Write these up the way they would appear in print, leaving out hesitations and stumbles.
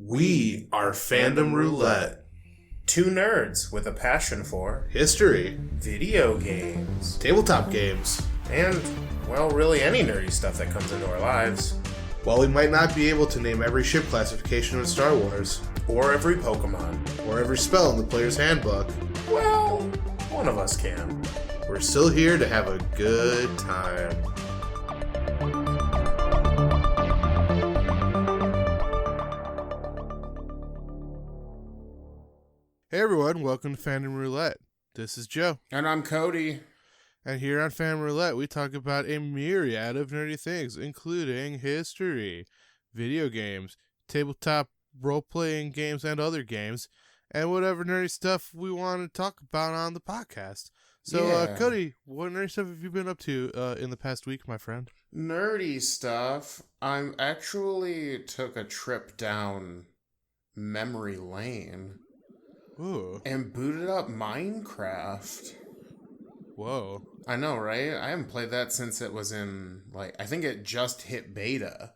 We are Fandom Roulette. Two nerds with a passion for History, video games, tabletop games, and, well, really any nerdy stuff that comes into our lives. While we might not be able to name every ship classification in Star Wars, Or every Pokemon. or every spell in the player's handbook, Well, one of us can. we're still here to have a good time. Hey everyone, welcome to Fandom Roulette. This is Joe. And I'm Cody. And here on Fandom Roulette, we talk about a myriad of nerdy things, including history, video games, tabletop role-playing games and other games, and whatever nerdy stuff we want to talk about on the podcast. So, Yeah. Cody, what nerdy stuff have you been up to in the past week, my friend? Nerdy stuff. I actually took a trip down memory lane Ooh, and booted up Minecraft. whoa. I know, right? I haven't played that since it was in, I think it just hit beta.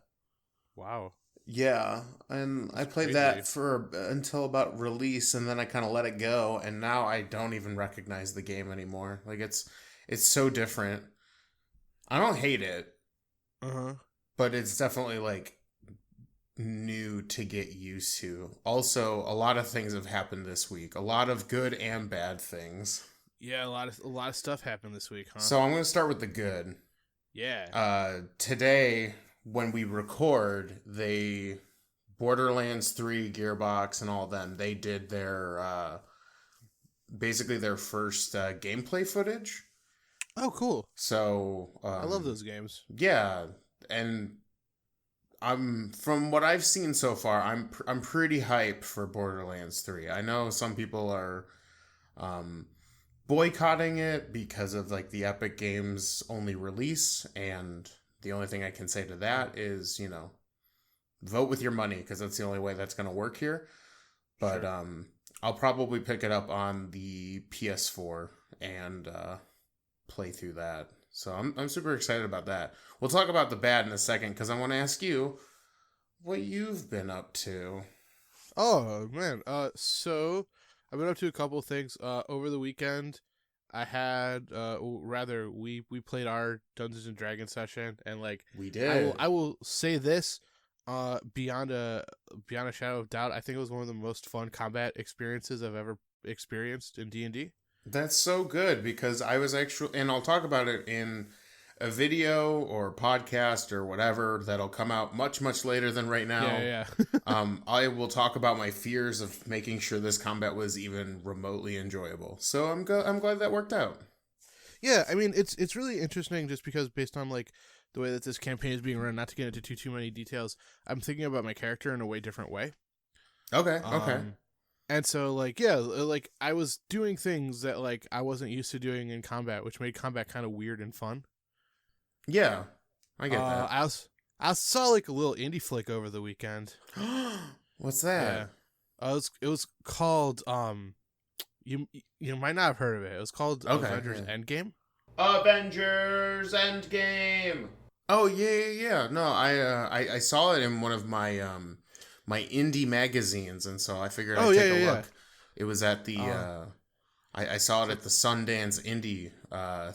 Wow. Yeah, and I played crazy. that for until about release, and then I kind of let it go, and now I don't even recognize the game anymore. It's so different. I don't hate it, Uh-huh. but it's definitely new to get used to. Also, a lot of things have happened this week. A lot of good and bad things. Yeah, a lot of stuff happened this week, huh? So I'm going to start with the good. Yeah. Today, when we record, Borderlands 3, Gearbox, and all them, they did their, basically their first gameplay footage. Oh, cool. So, I love those games. Yeah, and from what I've seen so far, I'm pretty hyped for Borderlands 3. I know some people are boycotting it because of the Epic Games only release, and the only thing I can say to that is, vote with your money, because that's the only way that's going to work here. But Sure. I'll probably pick it up on the PS4 and play through that. So I'm super excited about that. We'll talk about the bad in a second, because I want to ask you what you've been up to. Oh, man. So I've been up to a couple of things. Over the weekend, I had, we played our Dungeons and Dragons session, and We did. I will say this, beyond a shadow of doubt, I think it was one of the most fun combat experiences I've ever experienced in D&D. That's so good, because I was actually, and I'll talk about it in a video or podcast or whatever that'll come out much, much later than right now. Yeah. I will talk about my fears of making sure this combat was even remotely enjoyable. So I'm glad that worked out. Yeah, I mean, it's really interesting just because based on the way that this campaign is being run, not to get into too many details, I'm thinking about my character in a way different way. Okay. And so, I was doing things that, I wasn't used to doing in combat, which made combat kind of weird and fun. Yeah, I get that. I saw, a little indie flick over the weekend. What's that? Yeah. It was called, you might not have heard of it. It was called Avengers Endgame. Avengers Endgame! Oh, yeah. No, I saw it in one of my, my indie magazines, and so I figured I'd take a look. It was at the I saw it at the Sundance indie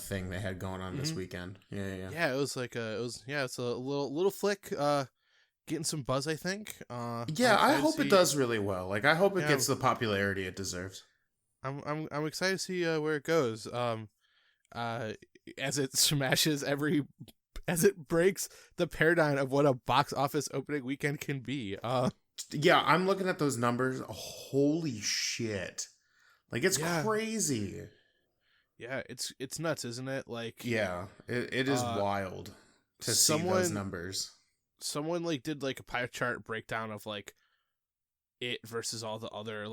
thing they had going on this weekend. Yeah. Yeah, it was it's a little flick, getting some buzz, I think. I hope it does really well. I hope it gets the popularity it deserves. I'm excited to see where it goes. As it smashes as it breaks the paradigm of what a box office opening weekend can be. Yeah, I'm looking at those numbers. Holy shit. It's crazy. Yeah, it's nuts, isn't it? Yeah, it is wild to see those numbers. Someone did a pie chart breakdown of it versus all the other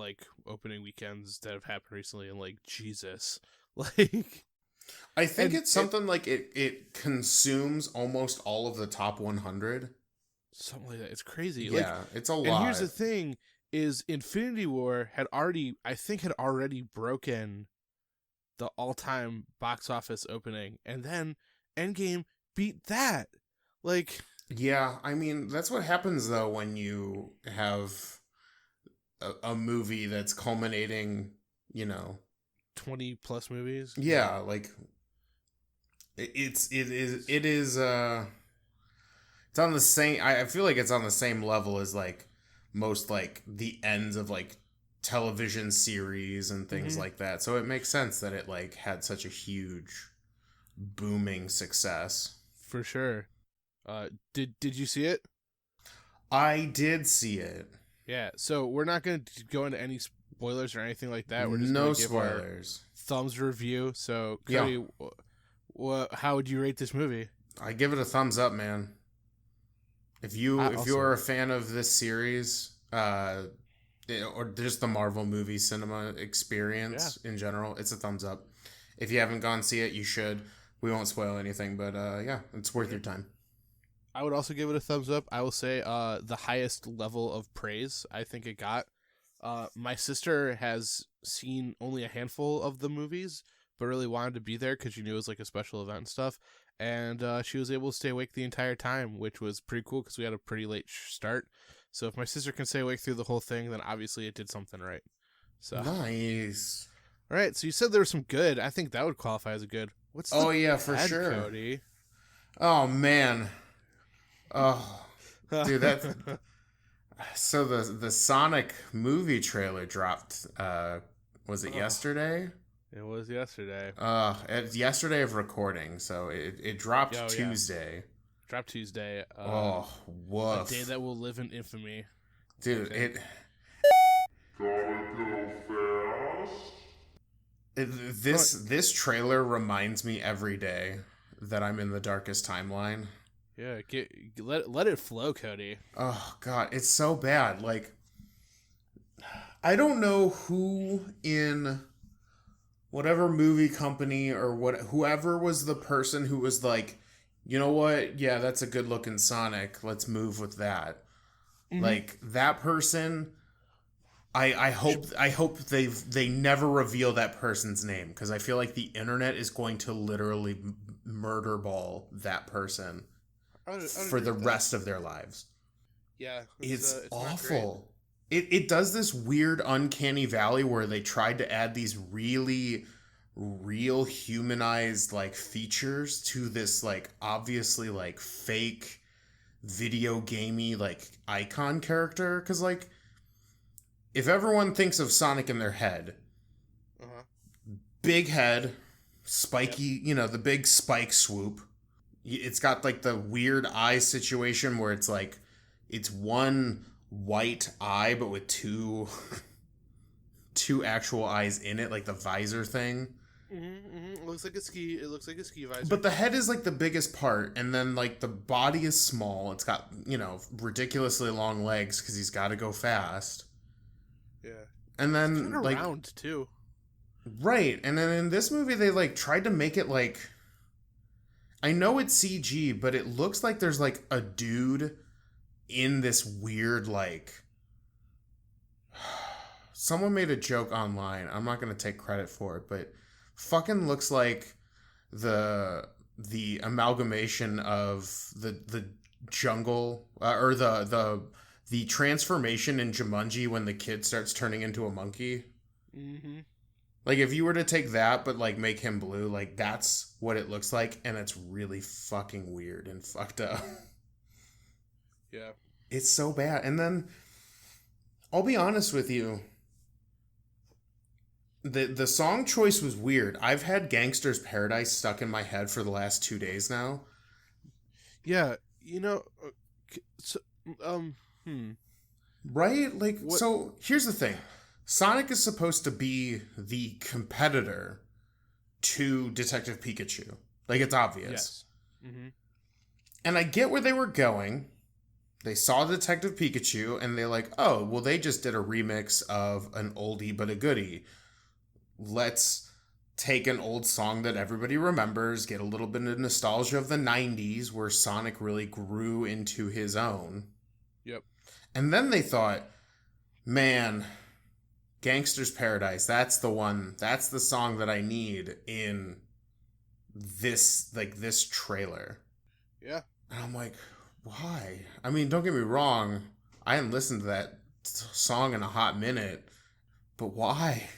opening weekends that have happened recently, and Jesus. I think it's something it consumes almost all of the top 100. Something like that. It's crazy. Yeah, it's a lot. And here's the thing: is Infinity War had already broken the all-time box office opening, and then Endgame beat that. Yeah, I mean, that's what happens though when you have a movie that's culminating, 20 plus movies. Yeah, like it is it's on the same. I feel like it's on the same level as like most like the ends of like television series and things like that. So it makes sense that it like had such a huge booming success. For sure. Did you see it? I did see it. Yeah. So we're not going to go into any spoilers or anything like that. We're just no going to give spoilers. our thumbs review. So Cody, how would you rate this movie? I give it a thumbs up, man. If you're a fan of this series, or just the Marvel movie cinema experience in general, it's a thumbs up. If you haven't gone see it, you should. We won't spoil anything, but it's worth your time. I would also give it a thumbs up. I will say the highest level of praise I think it got. My sister has seen only a handful of the movies, but really wanted to be there because she knew it was like a special event and stuff. And she was able to stay awake the entire time, which was pretty cool because we had a pretty late start. So if my sister can stay awake through the whole thing, then obviously it did something right. So nice. All right, so you said there was some good. I think that would qualify as a good. What's the for bad, sure, Cody? Oh man, oh dude, that. So the Sonic movie trailer dropped. Was it yesterday? It was yesterday. It's yesterday of recording, so it dropped Tuesday. Yeah. Dropped Tuesday. Woof. A day that will live in infamy. Dude, it... Gotta go fast. This trailer reminds me every day that I'm in the darkest timeline. Yeah, let it flow, Cody. Oh, God, it's so bad. Like, I don't know who in... whatever movie company or whoever was the person who was like, you know what? Yeah, that's a good looking Sonic. Let's move with that. Mm-hmm. Like that person, I hope they never reveal that person's name because I feel like the internet is going to literally murder ball that person for the rest of their lives. Yeah, it's awful. It does this weird uncanny valley where they tried to add these really real humanized like features to this like obviously like fake video gamey like icon character, because like if everyone thinks of Sonic in their head, big head, spiky, the big spike swoop, it's got like the weird eye situation where it's like it's one white eye but with two actual eyes in it, like the visor thing. It looks like a ski visor. But the head is like the biggest part, and then like the body is small. It's got ridiculously long legs because he's got to go fast. Yeah, and then it's like round too. Right, and then in this movie they like tried to make it like, I know it's CG, but it looks like there's like a dude in this weird like. Someone made a joke online. I'm not going to take credit for it, but fucking looks like the amalgamation of the jungle or the transformation in Jumanji when the kid starts turning into a monkey. Mm-hmm. Like if you were to take that but like make him blue, like that's what it looks like, and it's really fucking weird and fucked up. Yeah. It's so bad. And then I'll be honest with you. The song choice was weird. I've had Gangster's Paradise stuck in my head for the last 2 days now. Yeah, Right? Like, what? So here's the thing. Sonic is supposed to be the competitor to Detective Pikachu. Like, it's obvious. Yes. Mm-hmm. And I get where they were going. They saw Detective Pikachu, and they're like, oh, well, they just did a remix of an oldie but a goodie. Let's take an old song that everybody remembers, get a little bit of nostalgia of the 90s where Sonic really grew into his own. Yep. And then they thought, man, Gangster's Paradise, that's the one, that's the song that I need in this trailer. Yeah. And I'm like, why? I mean, don't get me wrong, I hadn't listened to that song in a hot minute, but why?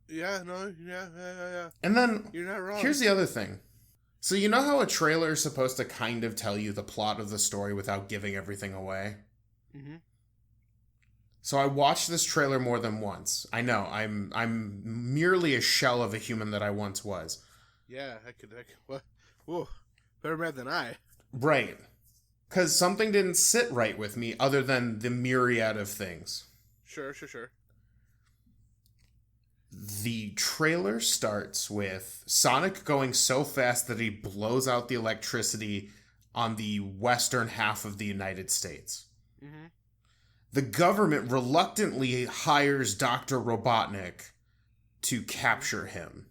Yeah, no, yeah. And then you're not wrong. Here's the other thing. So you know how a trailer is supposed to kind of tell you the plot of the story without giving everything away? Mm-hmm. So I watched this trailer more than once. I know, I'm merely a shell of a human that I once was. Yeah, I could what? Whoa, better mad than I. Right. Because something didn't sit right with me other than the myriad of things. Sure. The trailer starts with Sonic going so fast that he blows out the electricity on the western half of the United States. Mm-hmm. The government reluctantly hires Dr. Robotnik to capture him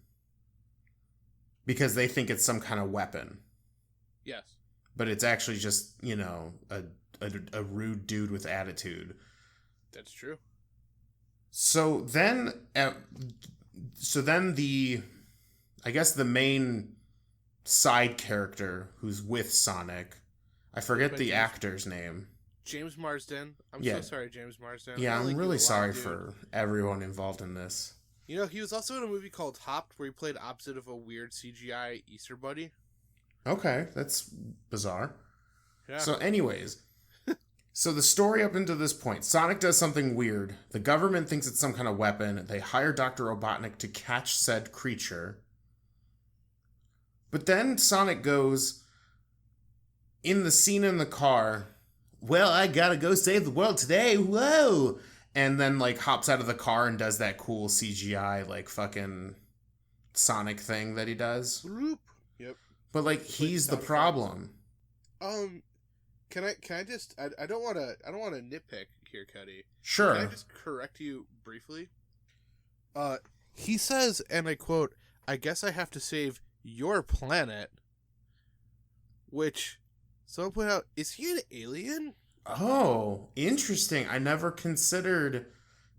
because they think it's some kind of weapon. Yes. But it's actually just, a rude dude with attitude. That's true. So then the main side character who's with Sonic, I forget the actor's name. James Marsden. I'm so sorry, James Marsden. Yeah, I'm really sorry for everyone involved in this. You know, he was also in a movie called Hopped where he played opposite of a weird CGI Easter Bunny. Okay, that's bizarre. Yeah. So anyways, so the story up until this point, Sonic does something weird. The government thinks it's some kind of weapon. They hire Dr. Robotnik to catch said creature. But then Sonic goes, in the scene in the car, well, I gotta go save the world today, whoa! And then, hops out of the car and does that cool CGI, fucking Sonic thing that he does. Bloop. Yep. But, he's the problem. Can I just, I don't want to nitpick here, Cody. Sure. Can I just correct you briefly? He says, and I quote, I guess I have to save your planet, which... Someone point out, is he an alien? Oh, interesting. I never considered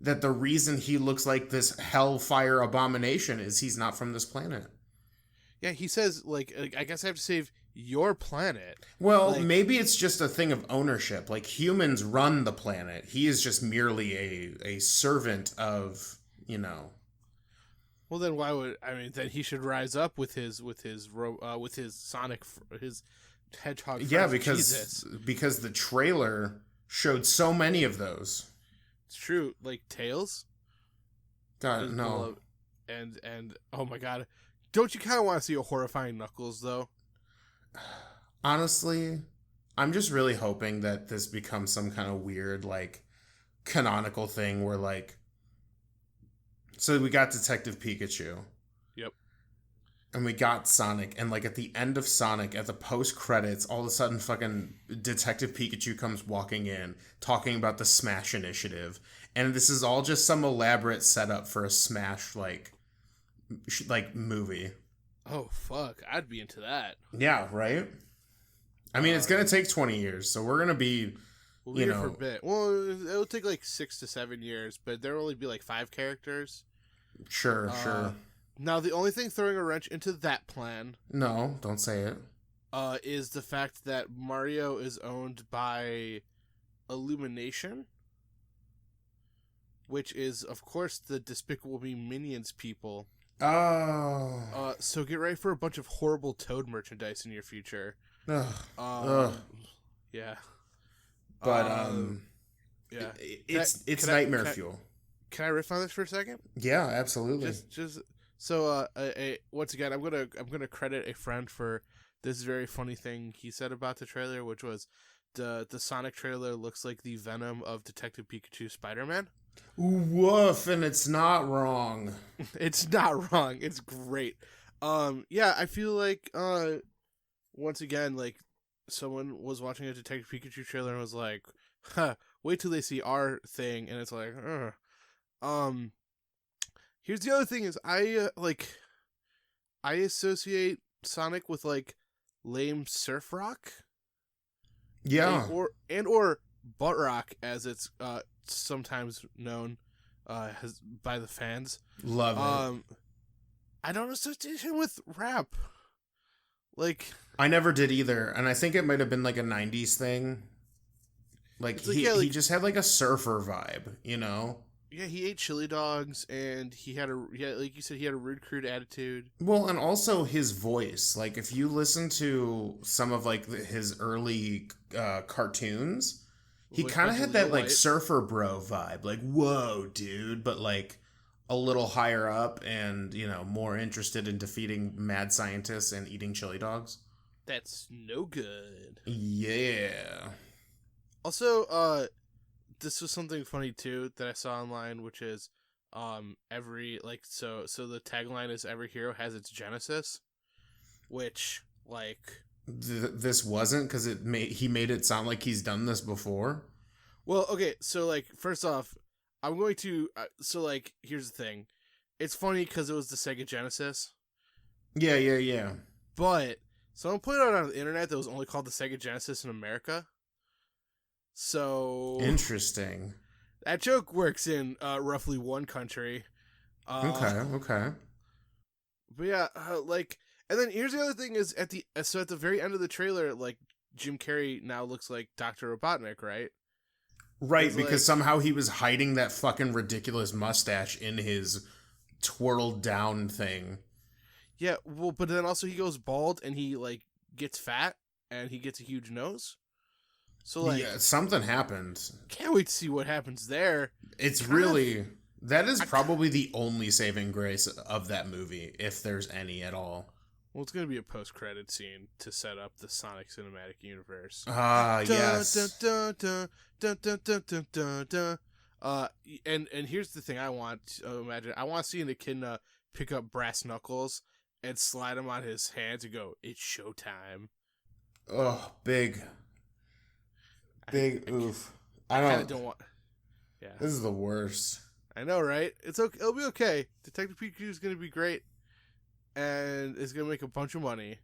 that the reason he looks like this hellfire abomination is he's not from this planet. Yeah, he says, I guess I have to save your planet. Well, maybe it's just a thing of ownership. Humans run the planet. He is just merely a servant of, Well, then why would, then he should rise up with his Sonic, his hedgehog. Yeah, because the trailer showed so many of those. It's true, Tails. God, no. And oh my god, don't you kind of want to see a horrifying Knuckles though? Honestly, I'm just really hoping that this becomes some kind of weird canonical thing where so we got Detective Pikachu. Yep. And we got Sonic, and at the end of Sonic, at the post-credits, all of a sudden fucking Detective Pikachu comes walking in, talking about the Smash Initiative, and this is all just some elaborate setup for a Smash, movie. Oh, fuck. I'd be into that. Yeah, right? I mean, it's gonna take 20 years, so we're gonna be, we'll be here for a bit. Well, it'll take 6 to 7 years, but there'll only be 5 characters. Sure. Now, the only thing throwing a wrench into that plan... No, don't say it. Is the fact that Mario is owned by Illumination, which is, of course, the Despicable Me Minions people. Oh. So get ready for a bunch of horrible Toad merchandise in your future. Ugh. Yeah. But, yeah. It's nightmare fuel. Can I riff on this for a second? Yeah, absolutely. So, once again, I'm gonna credit a friend for this very funny thing he said about the trailer, which was the Sonic trailer looks like the Venom of Detective Pikachu Spider-Man. Woof, and it's not wrong. It's not wrong. It's great. Yeah, I feel once again, someone was watching a Detective Pikachu trailer and was like, huh, wait till they see our thing, and it's like, here's the other thing is I associate Sonic with lame surf rock. Yeah. Or butt rock as it's sometimes known by the fans. Love it. I don't associate him with rap. I never did either, and I think it might have been a 90s thing. Like he just had like a surfer vibe, you know? Yeah, he ate chili dogs, and he had like you said, he had a rude, crude attitude. Well, and also his voice. Like if you listen to some of like his early cartoons, he kind of had that like surfer bro vibe. Like, whoa, dude, but like a little higher up and, you know, more interested in defeating mad scientists and eating chili dogs. That's no good. Yeah. Also, this was something funny too that I saw online, which is every like so the tagline is every hero has its genesis, which like this wasn't, because he made it sound like he's done this before. Well, okay, so like first off, I'm going to so like here's the thing, it's funny because it was the Sega Genesis. Yeah. But someone put it out on the internet that was only called the Sega Genesis in America. So interesting. That joke works in roughly one country. Okay. But yeah, like, and then here's the other thing: is at the very end of the trailer, like Jim Carrey now looks like Dr. Robotnik, right? Right, because somehow he was hiding that fucking ridiculous mustache in his twirled down thing. Yeah, well, but then also he goes bald and he like gets fat and he gets a huge nose. So like, yeah, something happened. Can't wait to see what happens there. It's really that is probably the only saving grace of that movie, if there's any at all. Well, it's gonna be a post-credit scene to set up the Sonic Cinematic Universe. Yes. And here's the thing: I want to imagine. I want to see an Echidna pick up Brass Knuckles and slide him on his hands and go, "It's showtime." Oh, big oof. I don't want. Yeah, this is the worst. I know, right? It's okay. It'll be okay. Detective Pikachu is gonna be great, and it's gonna make a bunch of money.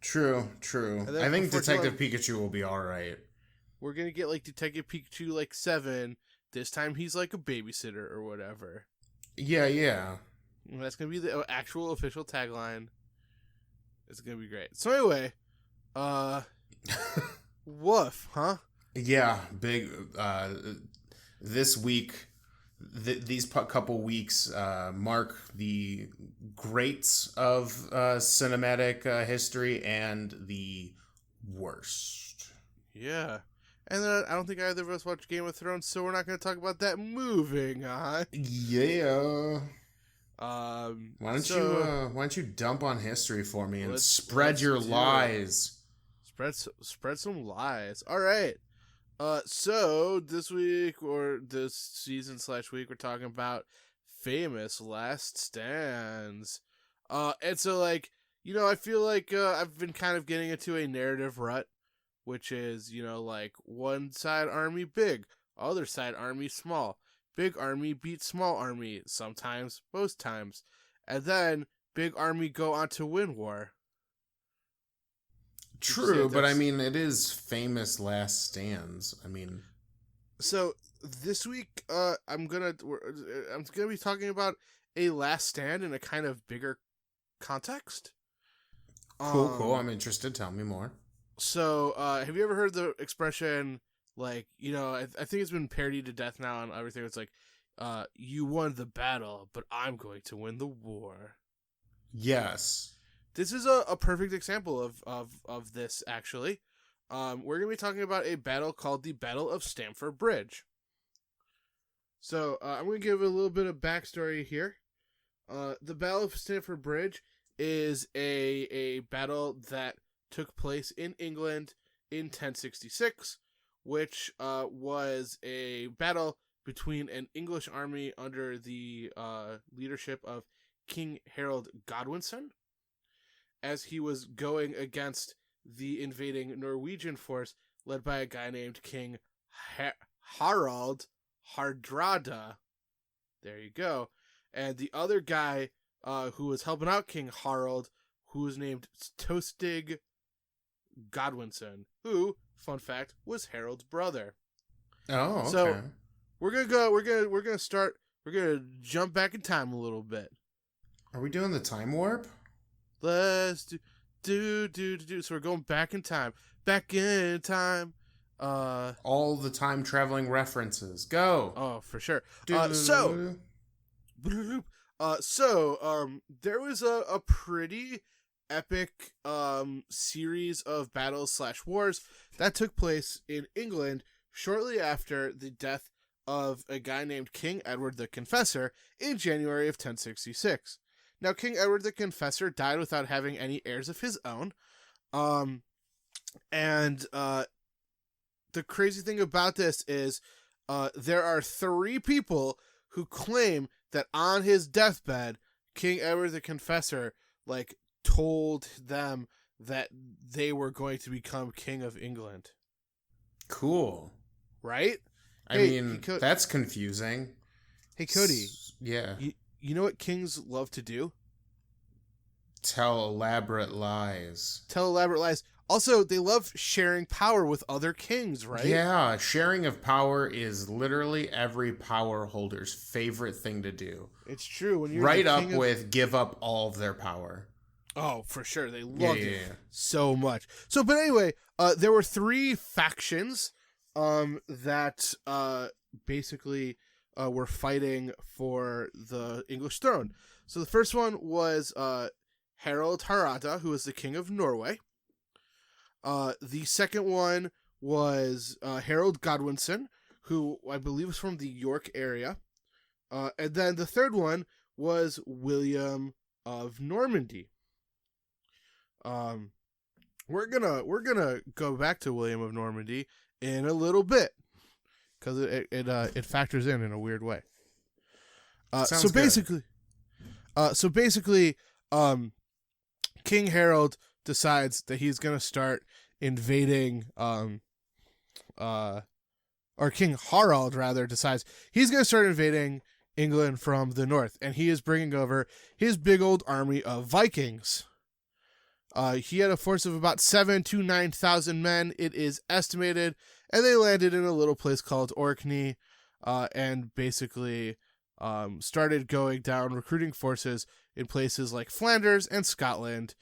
True. I think Detective Pikachu will be all right. We're gonna get like Detective Pikachu like 7. This time he's like a babysitter or whatever. Yeah. And that's gonna be the actual official tagline. It's gonna be great. So anyway, woof, huh? Yeah, big. This week, these couple weeks mark the greats of cinematic history and the worst. Yeah. And then I don't think either of us watched Game of Thrones, so we're not going to talk about that. Moving on. Yeah. Why don't you dump on history for me and spread your lies? Spread some lies. All right. So this week or this season / week, we're talking about famous last stands. And so like, you know, I feel like I've been kind of getting into a narrative rut, which is, you know, like one side army big, other side army small. Big army beats small army, sometimes, most times. And then big army go on to win war. True, but I mean, it is famous last stands. I mean, so this week, I'm gonna be talking about a last stand in a kind of bigger context. Cool. I'm interested. Tell me more. So, have you ever heard the expression, like, you know, I think it's been parodied to death now on everything. It's like, you won the battle, but I'm going to win the war. Yes. This is a perfect example of this, actually. We're going to be talking about a battle called the Battle of Stamford Bridge. So, I'm going to give a little bit of backstory here. The Battle of Stamford Bridge is a battle that took place in England in 1066, which was a battle between an English army under the leadership of King Harold Godwinson, as he was going against the invading Norwegian force led by a guy named King Harald Hardrada. There you go. And the other guy who was helping out King Harald, who was named Tostig Godwinson, who, fun fact, was Harold's brother. Oh, okay. So we're gonna jump back in time a little bit. Are we doing the time warp? Let's do. So we're going back in time. Back in time. All the time traveling references. Go. Oh, for sure. Do- There was a pretty epic series of battles/wars that took place in England shortly after the death of a guy named King Edward the Confessor in January of 1066. Now, King Edward the Confessor died without having any heirs of his own. The crazy thing about this is there are 3 people who claim that on his deathbed, King Edward the Confessor, told them that they were going to become King of England. Cool. Right? I mean, that's confusing. Hey, Cody. Yeah. You know what kings love to do? Tell elaborate lies. Also, they love sharing power with other kings, right? Yeah, sharing of power is literally every power holder's favorite thing to do. It's true. When you're right up with give up all of their power. Oh, for sure. They loved it so much. But anyway, there were 3 factions that basically were fighting for the English throne. So the first one was Harald Hardrada, who was the king of Norway. The second one was Harold Godwinson, who I believe was from the York area. And then the third one was William of Normandy. We're gonna go back to William of Normandy in a little bit because it factors in a weird way. So basically, King Harold decides that he's gonna start invading, or King Harald rather decides he's gonna start invading England from the north, and he is bringing over his big old army of Vikings. He had a force of about 7,000 to 9,000 men, it is estimated, and they landed in a little place called Orkney, and basically started going down recruiting forces in places like Flanders and Scotland,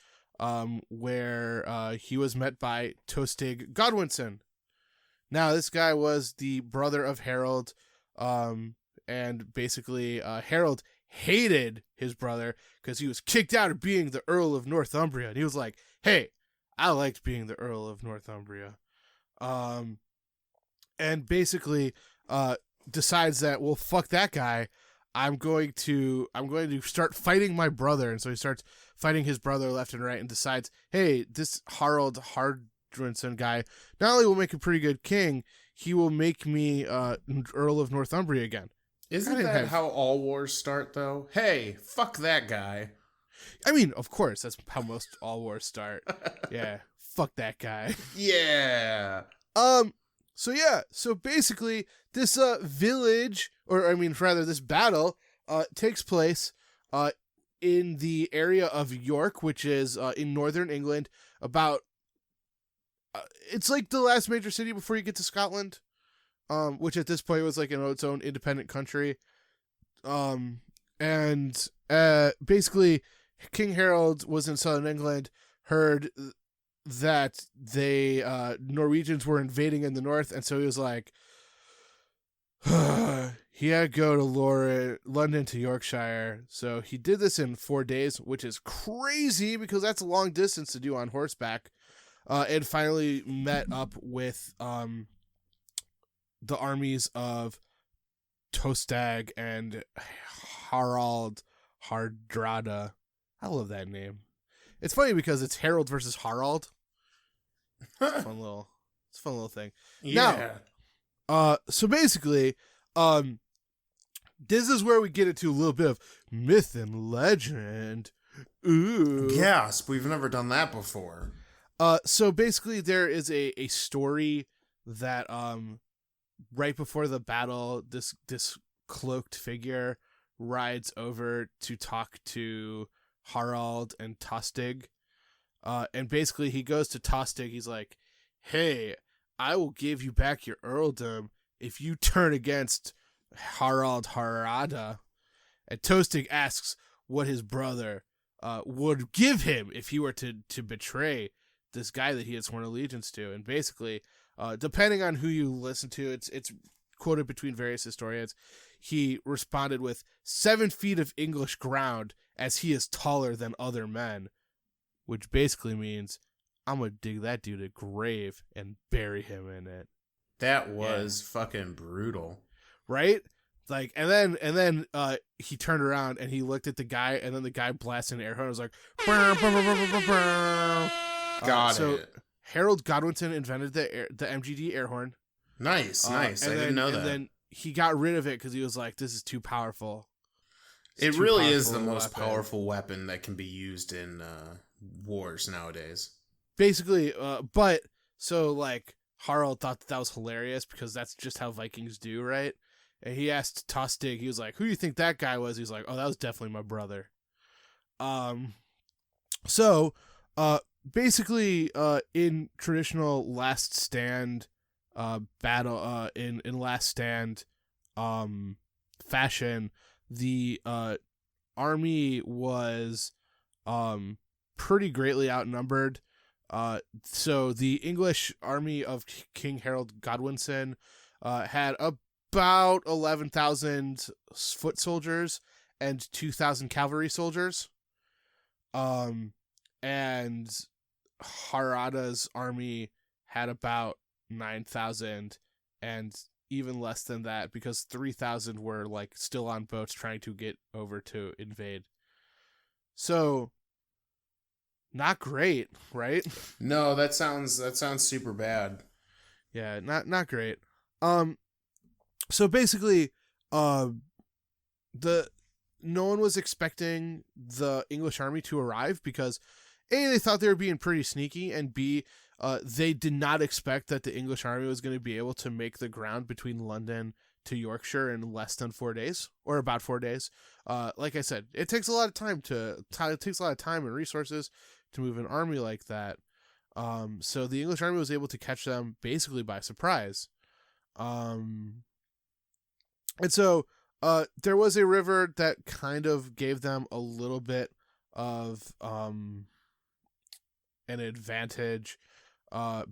where he was met by Tostig Godwinson. Now, this guy was the brother of Harold, and basically Harold hated his brother because he was kicked out of being the Earl of Northumbria. And he was like, hey, I liked being the Earl of Northumbria. And basically decides that, well, fuck that guy. I'm going to start fighting my brother. And so he starts fighting his brother left and right and decides, hey, this Harald Hardrinson guy not only will make a pretty good king, he will make me Earl of Northumbria again. Isn't that how all wars start, though? Hey, fuck that guy. I mean, of course, that's how most all wars start. Yeah, fuck that guy. Yeah. So basically, this village, this battle, takes place in the area of York, which is in northern England. It's like the last major city before you get to Scotland. Which at this point was like its own independent country. Basically King Harold was in southern England, heard that Norwegians were invading in the north, and so he was like, he had to go to London to Yorkshire. So he did this in 4 days, which is crazy because that's a long distance to do on horseback. And finally met up with the armies of Tostig and Harald Hardrada. I love that name. It's funny because it's Harold versus Harald. It's a fun little thing. Yeah. Now, so basically, this is where we get into a little bit of myth and legend. Ooh. Gasp, we've never done that before. So basically there is a story that, right before the battle, this cloaked figure rides over to talk to Harald and Tostig. And basically he goes to Tostig. He's like, hey, I will give you back your earldom if you turn against Harald Hardrada. And Tostig asks what his brother would give him if he were to betray this guy that he had sworn allegiance to. And basically depending on who you listen to, it's quoted between various historians. He responded with 7 feet of English ground, as he is taller than other men, which basically means I'm gonna dig that dude a grave and bury him in it. That was fucking brutal, right? Like, and then he turned around and he looked at the guy, and then the guy blasted an air horn. It was like, got it. Harold Godwinson invented the MGD air horn. Nice. I didn't know that. And then he got rid of it because he was like, "This is too powerful." It really is the most powerful weapon that can be used in wars nowadays. Basically, but so like Harald thought that was hilarious because that's just how Vikings do, right? And he asked Tostig, he was like, "Who do you think that guy was?" He's like, "Oh, that was definitely my brother." So basically, in traditional Last Stand battle, in Last Stand fashion, the army was pretty greatly outnumbered. So the English army of King Harold Godwinson had about 11,000 foot soldiers and 2,000 cavalry soldiers. And Harada's army had about 9,000 and even less than that because 3,000 were like still on boats trying to get over to invade. So not great, right? No, that sounds super bad. Yeah, not great. So basically, no one was expecting the English army to arrive because A, they thought they were being pretty sneaky, and B, they did not expect that the English army was going to be able to make the ground between London to Yorkshire in less than 4 days, or about 4 days. Like I said, it takes a lot of time and resources to move an army like that. So the English army was able to catch them basically by surprise. And so there was a river that kind of gave them a little bit of an advantage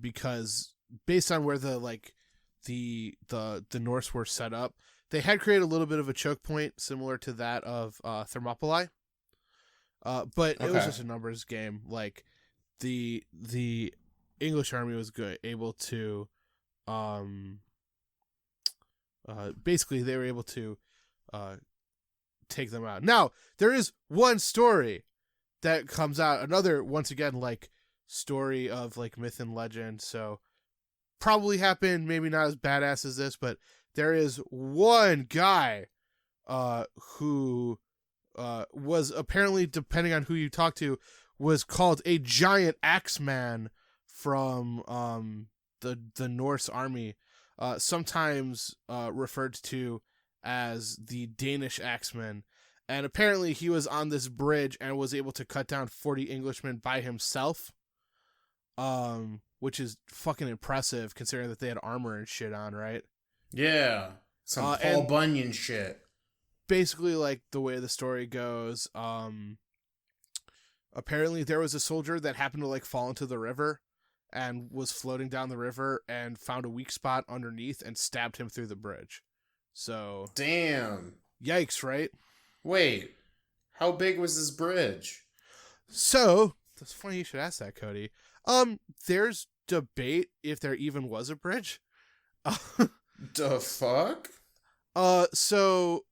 because based on where the Norse were set up, they had created a little bit of a choke point similar to that of Thermopylae. But it was just a numbers game. Like the English army was able to basically they were able to take them out. Now, there is one story that comes out, another, once again, like story of like myth and legend, so probably happened, maybe not as badass as this, but there is one guy who was apparently, depending on who you talk to, was called a giant axeman from the Norse army, sometimes referred to as the Danish axeman. And apparently he was on this bridge and was able to cut down 40 Englishmen by himself, which is fucking impressive considering that they had armor and shit on, right? Yeah, some Paul Bunyan shit. Basically, like, the way the story goes, apparently there was a soldier that happened to, like, fall into the river and was floating down the river and found a weak spot underneath and stabbed him through the bridge. So... Damn. Yikes, right? Wait, how big was this bridge? So, that's funny you should ask that, Cody. There's debate if there even was a bridge. The fuck? So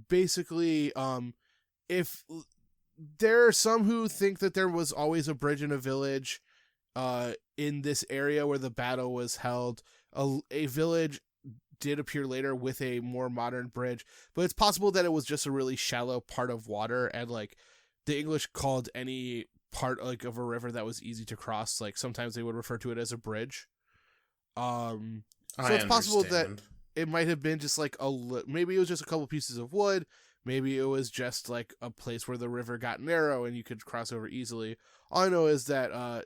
basically, if there are some who think that there was always a bridge in a village, in this area where the battle was held, a village did appear later with a more modern bridge, but it's possible that it was just a really shallow part of water, and like the English called any part like of a river that was easy to cross, like sometimes they would refer to it as a bridge. So it's possible that it might have been just like maybe it was just a couple pieces of wood, maybe it was just like a place where the river got narrow and you could cross over easily. All I know is that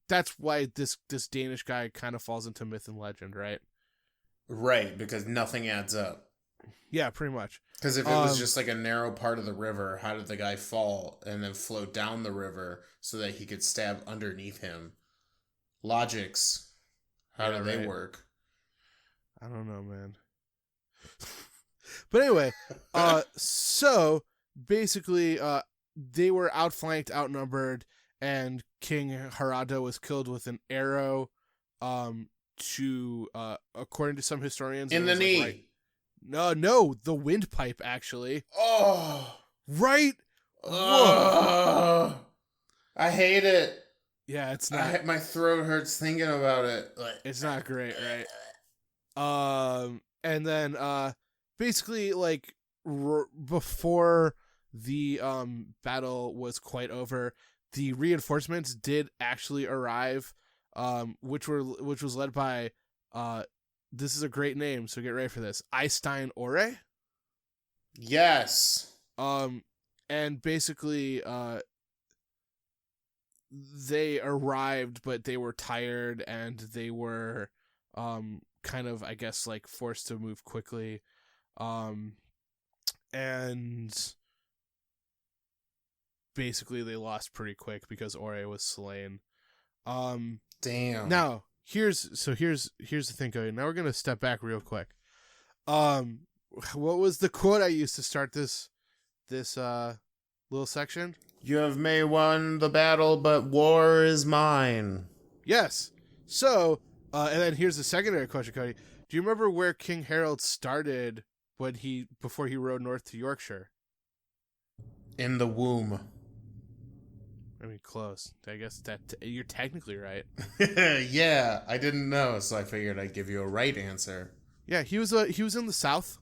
that's why this Danish guy kind of falls into myth and legend, right? Right, because nothing adds up. Yeah, pretty much. Because if it was just like a narrow part of the river, how did the guy fall and then float down the river so that he could stab underneath him? Logics. How do they work? I don't know, man. But anyway, so basically, they were outflanked, outnumbered, and King Harada was killed with an arrow. According to some historians, in the knee. Like, no, the windpipe actually. Oh, right. Whoa. I hate it. Yeah, it's not. My throat hurts thinking about it. It's not great, right? And then basically, like before the battle was quite over, the reinforcements did actually arrive, which was led by this is a great name, so get ready for this. Eystein Ore. Yes. And basically, they arrived, but they were tired, and they were kind of, I guess, like forced to move quickly, and basically they lost pretty quick because Ore was slain. Damn. Now here's the thing, Cody. Now we're gonna step back real quick. What was the quote I used to start this little section? You may won the battle, but war is mine. Yes. So, and then here's the secondary question, Cody. Do you remember where King Harold started before he rode north to Yorkshire? In the womb. I mean, close. I guess that you're technically right. Yeah, I didn't know, so I figured I'd give you a right answer. Yeah, he was in the South.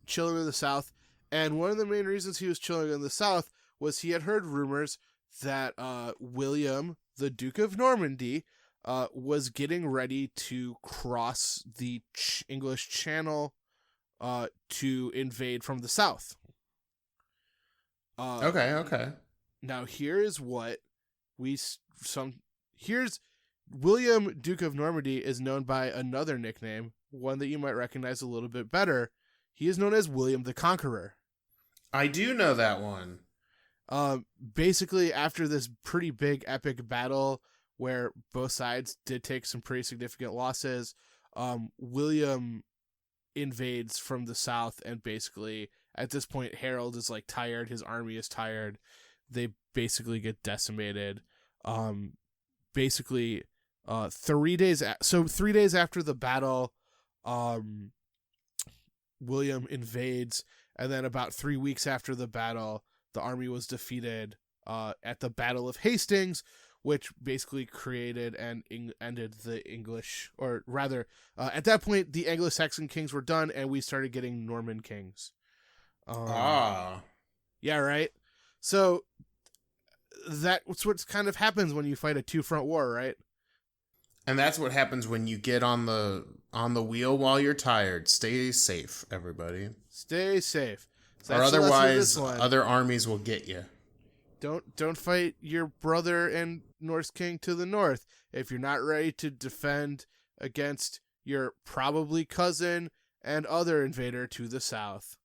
Chilling in the South. And one of the main reasons he was chilling in the South was he had heard rumors that William, the Duke of Normandy, was getting ready to cross the English Channel to invade from the South. Okay. Now here's William, Duke of Normandy, is known by another nickname, one that you might recognize a little bit better. He is known as William the Conqueror. I do know that one. Basically, after this pretty big epic battle where both sides did take some pretty significant losses, William invades from the south, and basically at this point Harold is like tired, his army is tired, they basically get decimated. 3 days after the battle, William invades, and then about 3 weeks after the battle, the army was defeated at the Battle of Hastings, which basically created and ended the English, or rather, at that point, the Anglo-Saxon kings were done, and we started getting Norman kings. Yeah, right? So, that's what kind of happens when you fight a two-front war, right? And that's what happens when you get on the wheel while you're tired. Stay safe, everybody. Stay safe. So or otherwise, other armies will get you. Don't fight your brother and Norse king to the north if you're not ready to defend against your probably cousin and other invader to the south.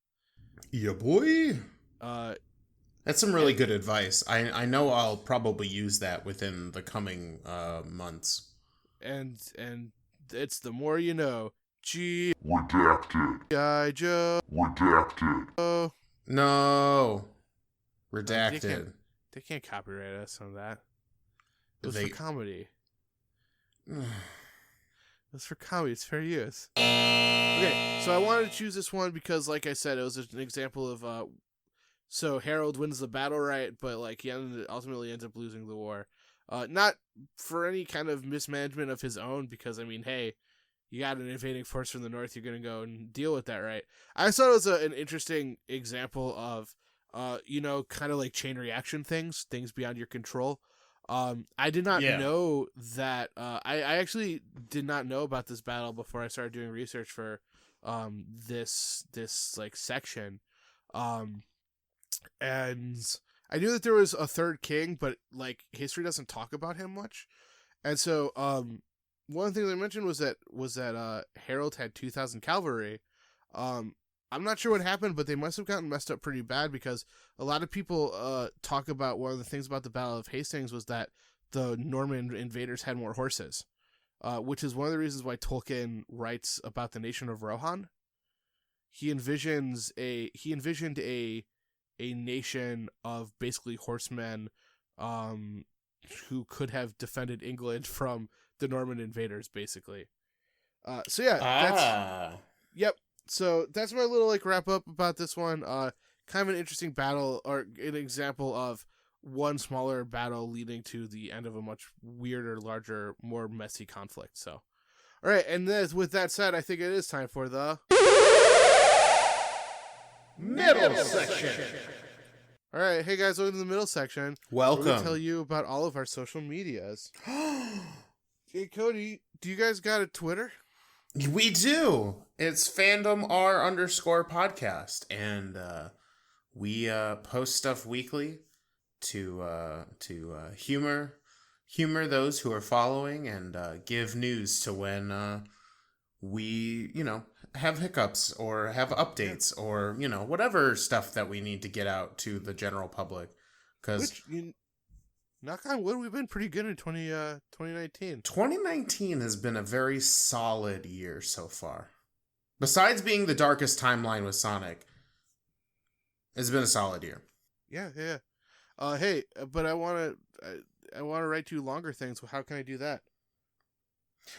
Yeah, boy. That's some really good advice. I know I'll probably use that within the coming months. And it's the more you know. Redacted. G.I. Joe. Redacted. No. Redacted. They can't copyright us on that. It was for comedy. It was for comedy. It's fair use. Okay, so I wanted to choose this one because, like I said, it was an example of... So Harold wins the battle, right? But like he ultimately ends up losing the war. Not for any kind of mismanagement of his own, because, I mean, hey, you got an invading force from the north, you're going to go and deal with that, right? I just thought it was an interesting example of, kind of like chain reaction things beyond your control. I did not know that, I actually did not know about this battle before I started doing research for this like section. And I knew that there was a third king, but like history doesn't talk about him much. And so one of the things I mentioned was that Harold had 2,000 cavalry. I'm not sure what happened, but they must have gotten messed up pretty bad, because a lot of people talk about one of the things about the Battle of Hastings was that the Norman invaders had more horses. which is one of the reasons why Tolkien writes about the nation of Rohan. He envisioned a nation of basically horsemen, who could have defended England from the Norman invaders, basically. So yeah, yep. So that's my little wrap up about this one. Kind of an interesting battle, or an example of one smaller battle leading to the end of a much weirder, larger, more messy conflict. So, all right, and with that said, I think it is time for the middle section. All right, hey guys, welcome to the middle section. Welcome. We're gonna tell you about all of our social medias. Hey Cody, do you guys got a Twitter? We do. It's fandomr_podcast, and we post stuff weekly to humor those who are following, and give news to when we have hiccups or have updates, or whatever stuff that we need to get out to the general public. Because knock on wood, we've been pretty good in 2019. 2019 has been a very solid year so far. Besides being the darkest timeline with Sonic, it's been a solid year. Yeah. Hey, but I want to write you longer things. How can I do that?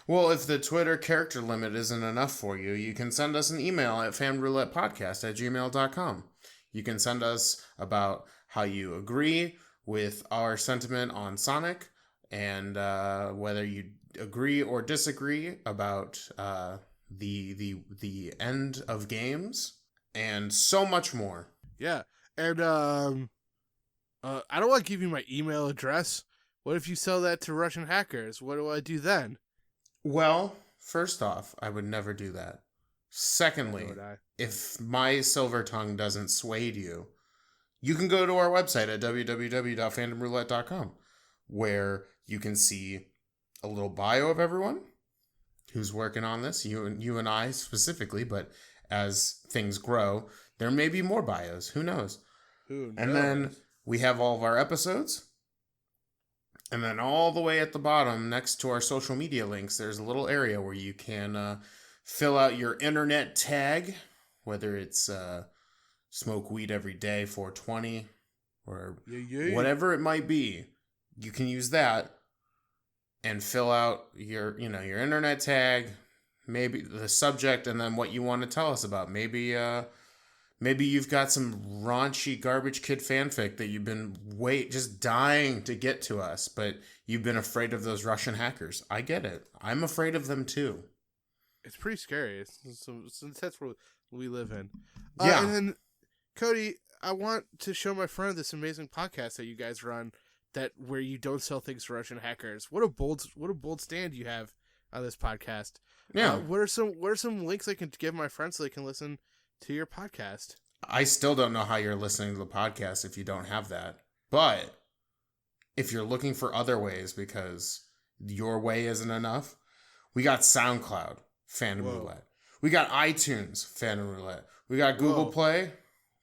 Well, if the Twitter character limit isn't enough for you, you can send us an email at fanroulettepodcast@gmail.com. You can send us about how you agree with our sentiment on Sonic, and whether you agree or disagree about the end of games, and so much more. Yeah, and I don't want to give you my email address. What if you sell that to Russian hackers? What do I do then? Well, first off, I would never do that. Secondly, if my silver tongue doesn't sway you, you can go to our website at www.fandomroulette.com, where you can see a little bio of everyone who's working on this, you and I specifically, but as things grow, there may be more bios. Who knows? And then we have all of our episodes. And then all the way at the bottom, next to our social media links, there's a little area where you can fill out your internet tag, whether it's smoke weed every day 420 or whatever it might be. You can use that and fill out your internet tag, maybe the subject, and then what you want to tell us about. Maybe you've got some raunchy Garbage Kid fanfic that you've been just dying to get to us, but you've been afraid of those Russian hackers. I get it. I'm afraid of them too. It's pretty scary. Since that's where we live in. Yeah. And then, Cody, I want to show my friend this amazing podcast that you guys run, where you don't sell things to Russian hackers. What a bold stand you have on this podcast. Yeah. What are some links I can give my friends so they can listen to your podcast? I still don't know how you're listening to the podcast if you don't have that. But if you're looking for other ways because your way isn't enough, we got SoundCloud, Fandom Roulette. We got iTunes, Fandom Roulette. We got Google Play.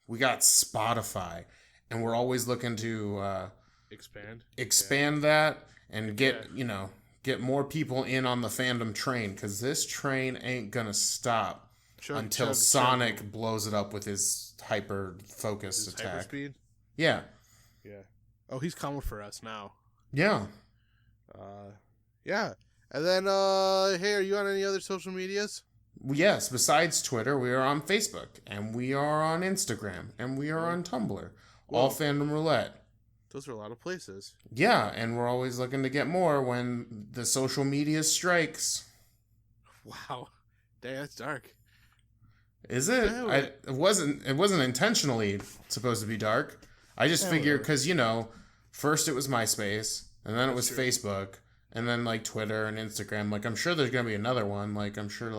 We got Spotify. And we're always looking to expand that and get more people in on the fandom train, because this train ain't gonna stop until Sonic blows it up with his hyper-focused attack. Hyperspeed? Yeah. Yeah. Oh, he's coming for us now. Yeah. Yeah. And then, hey, are you on any other social medias? Yes, besides Twitter, we are on Facebook, and we are on Instagram, and we are on Tumblr. All Fandom Roulette. Those are a lot of places. Yeah, and we're always looking to get more when the social media strikes. Wow. Dang, that's dark. Is it? It wasn't intentionally supposed to be dark. I just figured because, first it was MySpace, and then it was Facebook, and then Twitter and Instagram. I'm sure there's gonna be another one. I'm sure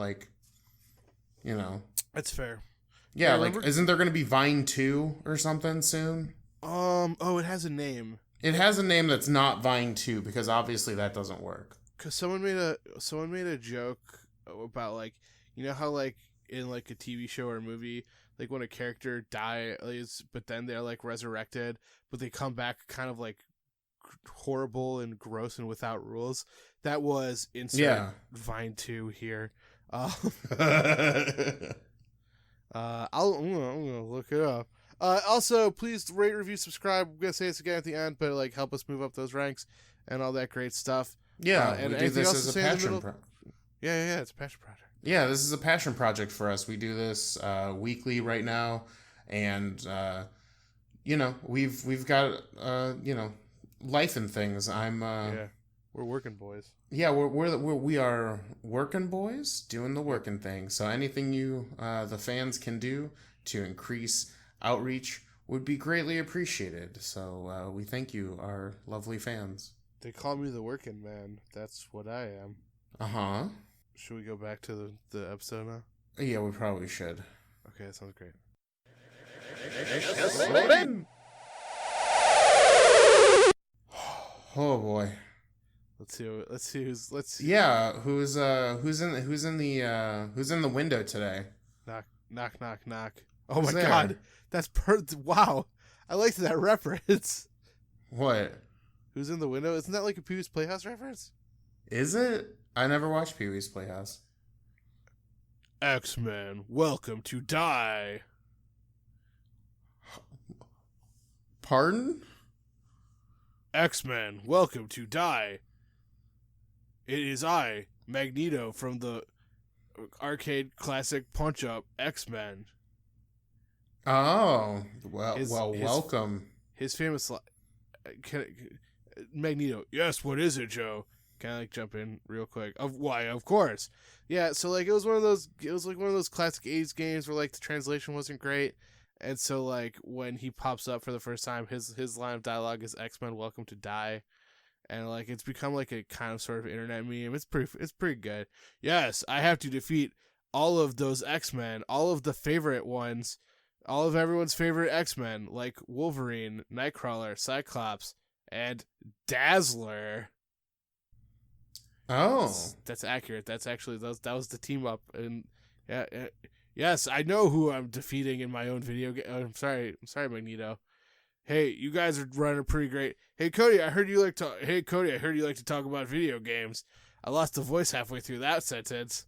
That's fair. Yeah, isn't there gonna be Vine 2 or something soon? It has a name. It has a name that's not Vine 2, because obviously that doesn't work. Because someone made a joke about how in a TV show or a movie, when a character dies, but then they're resurrected, but they come back kind of horrible and gross and without rules. That was insert Vine 2 here. I'm gonna look it up. Also, please rate, review, subscribe. I'm gonna say this again at the end, but like help us move up those ranks and all that great stuff. Yeah, and we do this as a passion project. Yeah, it's a passion project. Yeah, this is a passion project for us. We do this weekly right now, and we've got life and things. We're working boys. Yeah, we are working boys doing the working thing. So anything the fans can do to increase outreach would be greatly appreciated. So we thank you, our lovely fans. They call me the working man. That's what I am. Uh-huh. Should we go back to the episode now? Yeah, we probably should. Okay, that sounds great. Oh boy. Let's see who's Yeah, who's in the window today? Knock. Oh my god. That's wow. I liked that reference. What? Who's in the window? Isn't that like a Pee-wee's Playhouse reference? Is it? I never watched Pee-wee's Playhouse. X-Men, welcome to die. Pardon? X-Men, welcome to die. It is I, Magneto, from the arcade classic punch-up X-Men. Oh, welcome. His famous Magneto, yes, what is it, Joe? Can I like jump in real quick? Of course. Yeah, so like it was one of those classic 80s games where like the translation wasn't great. And so like when he pops up for the first time, his line of dialogue is X-Men welcome to die. And like it's become like a kind of sort of internet meme. It's pretty good. Yes, I have to defeat all of those X-Men, all of the favorite ones, all of everyone's favorite X-Men, like Wolverine, Nightcrawler, Cyclops, and Dazzler. Oh, that's accurate. That's actually that was the team up, and yeah, yes, I know who I'm defeating in my own video game. I'm sorry, Magneto. Hey, you guys are running pretty great. Hey, Cody, I heard you like to talk about video games. I lost the voice halfway through that sentence.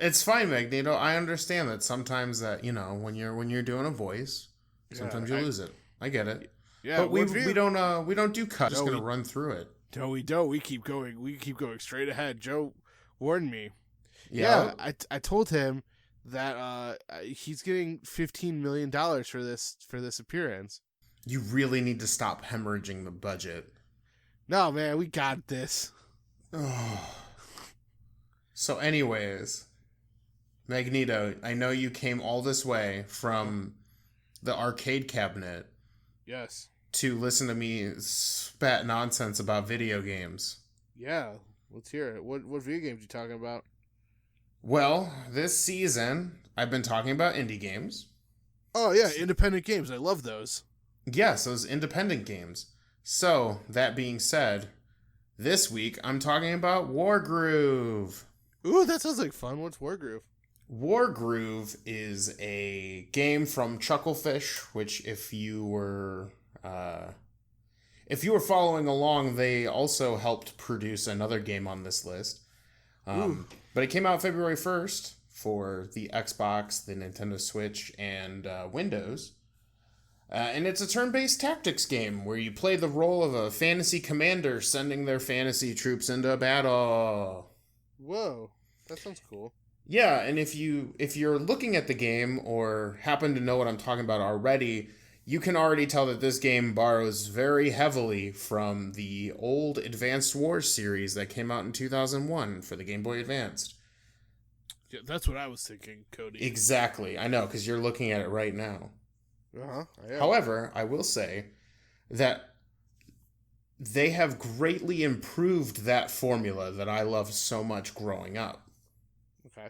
It's fine, Magneto. I understand that sometimes that when you're doing a voice, sometimes you lose it. I get it. Yeah, but we don't do cuts. Just gonna run through it. No, we don't. We keep going. We keep going straight ahead. Joe warned me. Yeah, I told him that he's getting $15 million for this appearance. You really need to stop hemorrhaging the budget. No, man, we got this. So, anyways, Magneto, I know you came all this way from the arcade cabinet. Yes. To listen to me spat nonsense about video games. Yeah, let's hear it. What video games are you talking about? Well, this season, I've been talking about indie games. Oh, yeah, independent games. I love those. Yes, those independent games. So, that being said, this week, I'm talking about Wargroove. Ooh, that sounds like fun. What's Wargroove? Wargroove is a game from Chucklefish, which if you were following along, they also helped produce another game on this list. But it came out February 1st for the Xbox, the Nintendo Switch, and Windows. And it's a turn-based tactics game where you play the role of a fantasy commander sending their fantasy troops into battle. Whoa, that sounds cool. Yeah, and if you're looking at the game or happen to know what I'm talking about already, you can already tell that this game borrows very heavily from the old Advanced Wars series that came out in 2001 for the Game Boy Advanced. Yeah, that's what I was thinking, Cody. Exactly. I know, because you're looking at it right now. Uh-huh. However, I will say that they have greatly improved that formula that I loved so much growing up. Okay.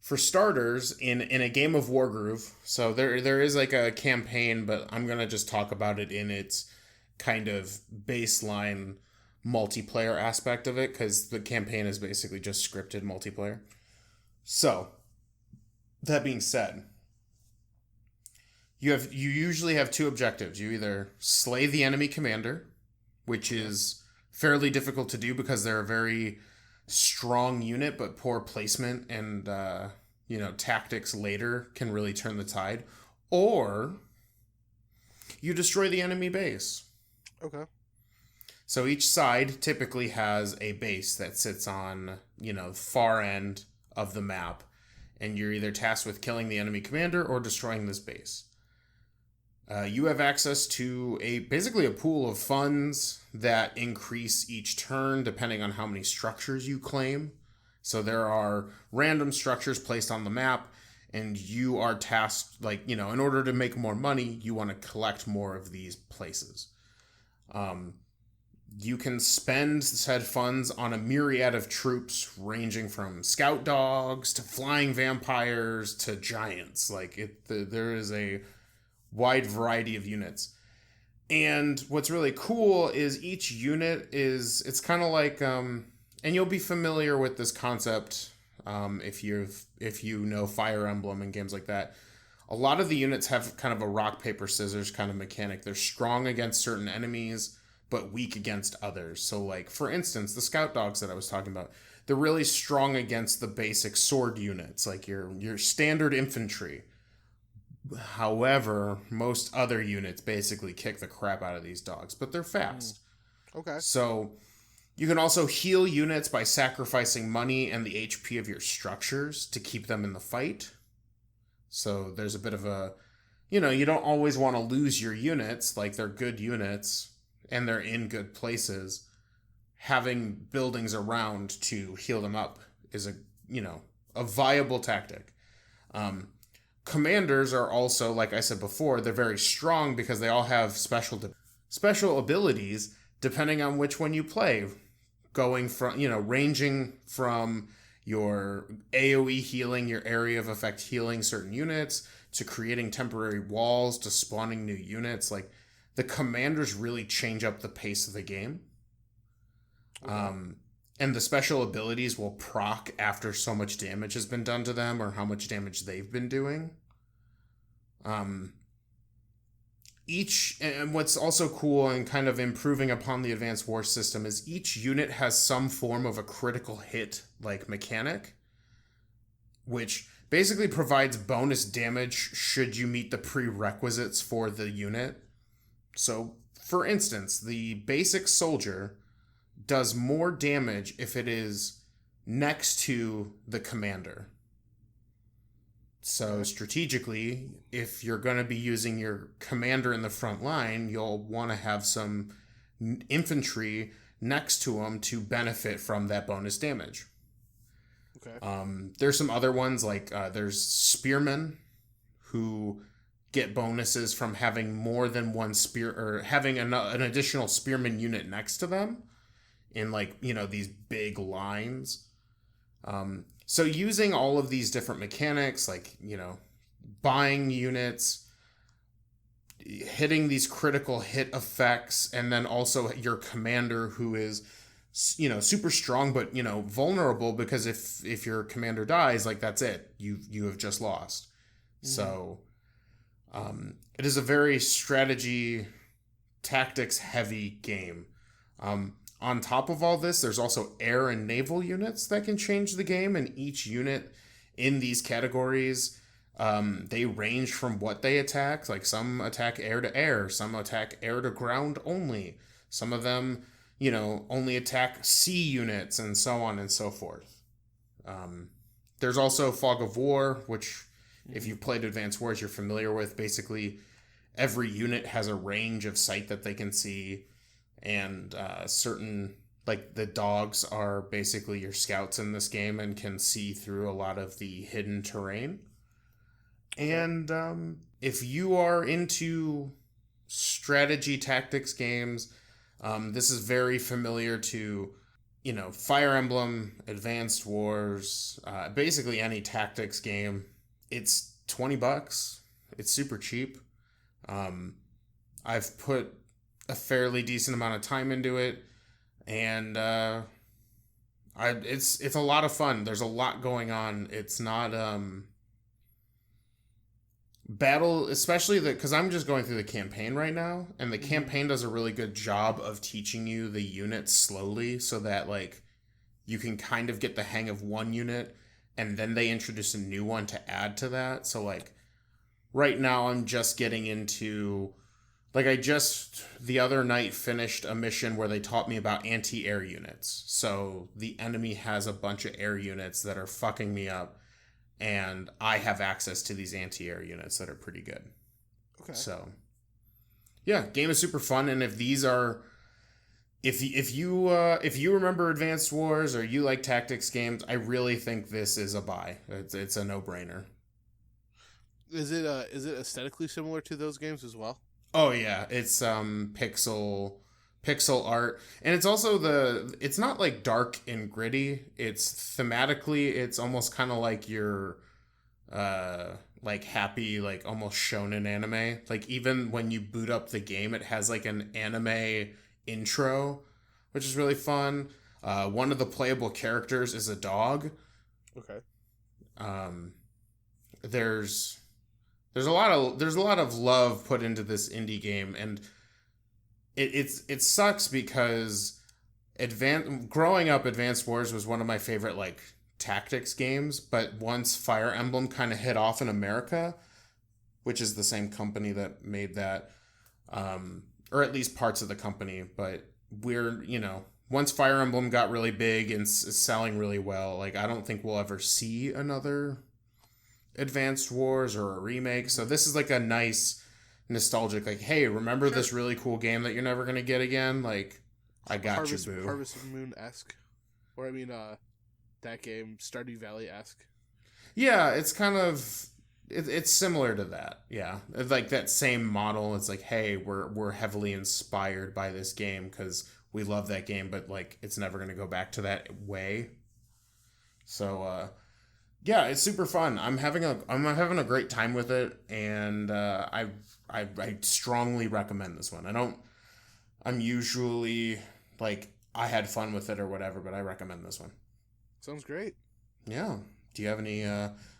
For starters, in a game of Wargroove, so there is like a campaign, but I'm going to just talk about it in its kind of baseline multiplayer aspect of it, because the campaign is basically just scripted multiplayer. So, that being said, you usually have two objectives. You either slay the enemy commander, which is fairly difficult to do because they're a very strong unit, but poor placement and tactics later can really turn the tide. Or you destroy the enemy base. Okay. So each side typically has a base that sits on, far end of the map, and you're either tasked with killing the enemy commander or destroying this base. You have access to basically a pool of funds that increase each turn depending on how many structures you claim. So there are random structures placed on the map, and you are tasked, in order to make more money, you want to collect more of these places. You can spend said funds on a myriad of troops ranging from scout dogs to flying vampires to giants. There is a wide variety of units. And what's really cool is each unit it's kind of like, and you'll be familiar with this concept if you know Fire Emblem and games like that. A lot of the units have kind of a rock, paper, scissors kind of mechanic. They're strong against certain enemies, but weak against others. So, for instance, the scout dogs that I was talking about, they're really strong against the basic sword units, like your standard infantry. However, most other units basically kick the crap out of these dogs, but they're fast. Okay. So you can also heal units by sacrificing money and the HP of your structures to keep them in the fight. So there's a bit of a, you don't always want to lose your units, they're good units and they're in good places. Having buildings around to heal them up is a viable tactic. Commanders are also, like I said before, they're very strong because they all have special abilities depending on which one you play. Going from, ranging from your AoE healing, your area of effect healing certain units, to creating temporary walls, to spawning new units. The commanders really change up the pace of the game. Okay. And the special abilities will proc after so much damage has been done to them or how much damage they've been doing. And what's also cool and kind of improving upon the Advanced War system is each unit has some form of a critical hit mechanic, which basically provides bonus damage should you meet the prerequisites for the unit. So, for instance, the basic soldier does more damage if it is next to the commander. So strategically, if you're going to be using your commander in the front line, you'll want to have some infantry next to him to benefit from that bonus damage. Okay. There's some other ones there's spearmen who get bonuses from having more than one spear or having an additional spearman unit next to them in these big lines. So using all of these different mechanics, buying units, hitting these critical hit effects, and then also your commander who is, super strong, but, vulnerable because if your commander dies, that's it. You have just lost. Mm-hmm. So it is a very strategy, tactics heavy game. On top of all this, there's also air and naval units that can change the game, and each unit in these categories, they range from what they attack. Some attack air to air, some attack air to ground only. Some of them, only attack sea units, and so on and so forth. There's also Fog of War, which, if you've played Advanced Wars, you're familiar with. Basically, every unit has a range of sight that they can see. And certain, the dogs are basically your scouts in this game and can see through a lot of the hidden terrain. And if you are into strategy tactics games, this is very familiar to, Fire Emblem, Advanced Wars, basically any tactics game. It's $20. It's super cheap. I've put a fairly decent amount of time into it, and it's a lot of fun. There's a lot going on. It's not battle, especially because I'm just going through the campaign right now, and the campaign does a really good job of teaching you the units slowly, so that like you can kind of get the hang of one unit, and then they introduce a new one to add to that. So like right now, I'm just getting into like I just the other night finished a mission where they taught me about anti-air units. So the enemy has a bunch of air units that are fucking me up, and I have access to these anti-air units that are pretty good. Okay. So, yeah, game is super fun, and if these are, if you remember Advanced Wars or you like tactics games, I really think this is a buy. It's a no-brainer. Is it aesthetically similar to those games as well? Oh yeah, it's pixel art, and it's also it's not like dark and gritty. It's thematically, it's almost kind of like your like happy, like almost shonen anime. Like even when you boot up the game, it has like an anime intro, which is really fun. One of the playable characters is a dog. Okay. There's a lot of love put into this indie game, and it sucks because growing up, Advanced Wars was one of my favorite like tactics games, but once Fire Emblem kind of hit off in America, which is the same company that made that, or at least parts of the company, but once Fire Emblem got really big and is selling really well, like I don't think we'll ever see another Advanced Wars or a remake. So this is like a nice nostalgic, like, hey, remember this really cool game that you're never gonna get again? Like, I got you, boo. Harvest Moon-esque, or I mean, that game Stardew Valley-esque. Yeah, it's kind of it's similar to that. Yeah, it's like that same model. It's like, hey, we're heavily inspired by this game because we love that game, but like it's never gonna go back to that way. So yeah, it's super fun. I'm having a great time with it, and I strongly recommend this one. I'm usually like I had fun with it or whatever, but I recommend this one. Sounds great. Yeah. Do you have any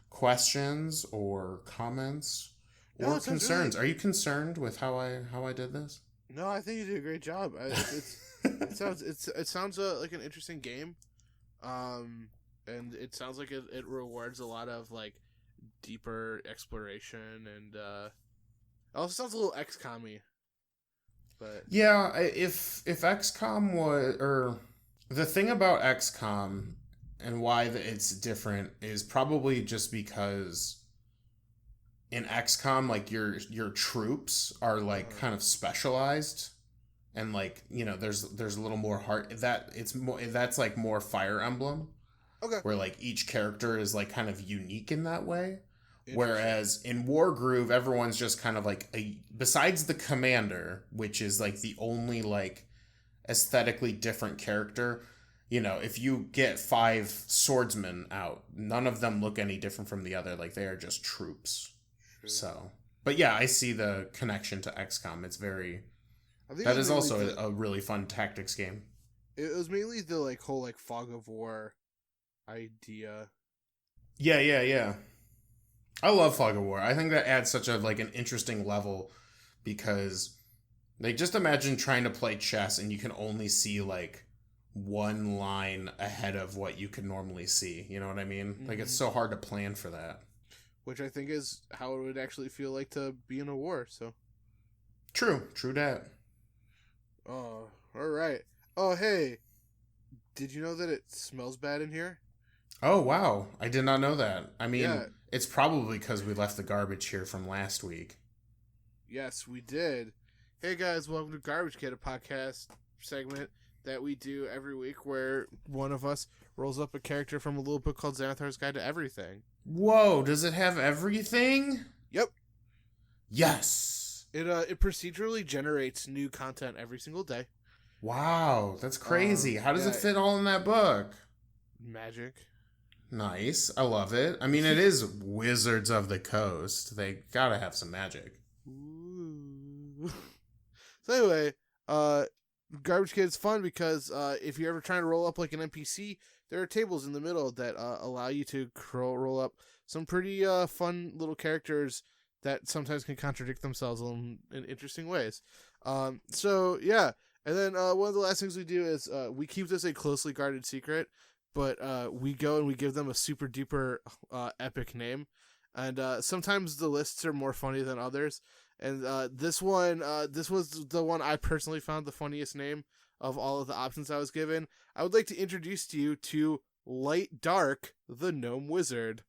questions or comments or concerns? Really... Are you concerned with how I did this? No, I think you did a great job. It sounds like an interesting game. And it sounds like it rewards a lot of like deeper exploration, and it also sounds a little XCOM-y. But yeah, if XCOM was, or the thing about XCOM and why it's different is probably just because in XCOM, like your troops are like kind of specialized, and like there's a little more heart that's like more Fire Emblem. Okay. Where like each character is like kind of unique in that way. Whereas in Wargroove, everyone's just kind of like besides the commander, which is like the only like aesthetically different character. If you get 5 swordsmen out, none of them look any different from the other. Like they are just troops. Sure. So, but yeah, I see the connection to XCOM. It's that is also a really fun tactics game. It was mainly the like whole like fog of war idea. Yeah. I love Fog of War. I think that adds such an interesting level, because like just imagine trying to play chess and you can only see like one line ahead of what you could normally see. You know what I mean? Mm-hmm. Like it's so hard to plan for that. Which I think is how it would actually feel like to be in a war. So true that. Oh, all right. Oh, hey, did you know that it smells bad in here? Oh, wow. I did not know that. I mean, It's probably because we left the garbage here from last week. Yes, we did. Hey, guys, welcome to Garbage Can, a podcast segment that we do every week where one of us rolls up a character from a little book called Xanathar's Guide to Everything. Whoa, does it have everything? Yep. Yes. It procedurally generates new content every single day. Wow, that's crazy. How does it fit all in that book? Magic. Nice. I love it. I mean, it is Wizards of the Coast. They gotta have some magic. Ooh. So anyway, Garbage Can is fun because if you're ever trying to roll up like an NPC, there are tables in the middle that allow you to roll up some pretty fun little characters that sometimes can contradict themselves in interesting ways. So yeah, and then one of the last things we do is we keep this a closely guarded secret, but we go and we give them a super duper epic name, and sometimes the lists are more funny than others. And this one, this was the one I personally found the funniest name of all of the options I was given. I would like to introduce to you to Light Dark, the Gnome Wizard.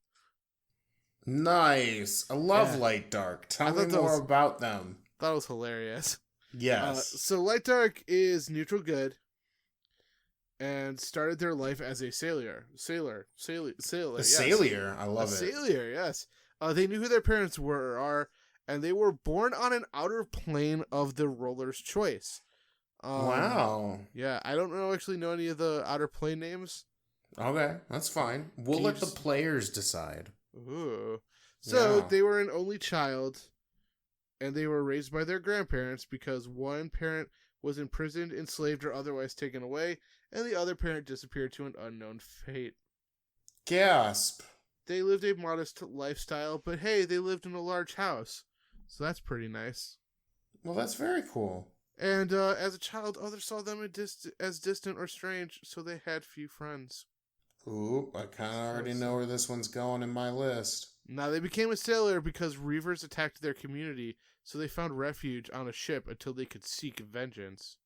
Nice. I love Light Dark. Tell me more about them. That was hilarious. Yes. So Light Dark is neutral good and started their life as a sailor. A sailor. I love it. A sailor, yes. They knew who their parents are, and they were born on an outer plane of the roller's choice. Wow. Yeah, I don't actually know any of the outer plane names. Okay, that's fine. We'll let the players decide. Ooh. So they were an only child, and they were raised by their grandparents because one parent was imprisoned, enslaved, or otherwise taken away, and the other parent disappeared to an unknown fate. Gasp. They lived a modest lifestyle, but hey, they lived in a large house, so that's pretty nice. Well, that's very cool. And as a child, others saw them as distant or strange, so they had few friends. Ooh, I kind of already know where this one's going in my list. Now, they became a sailor because reavers attacked their community, so they found refuge on a ship until they could seek vengeance.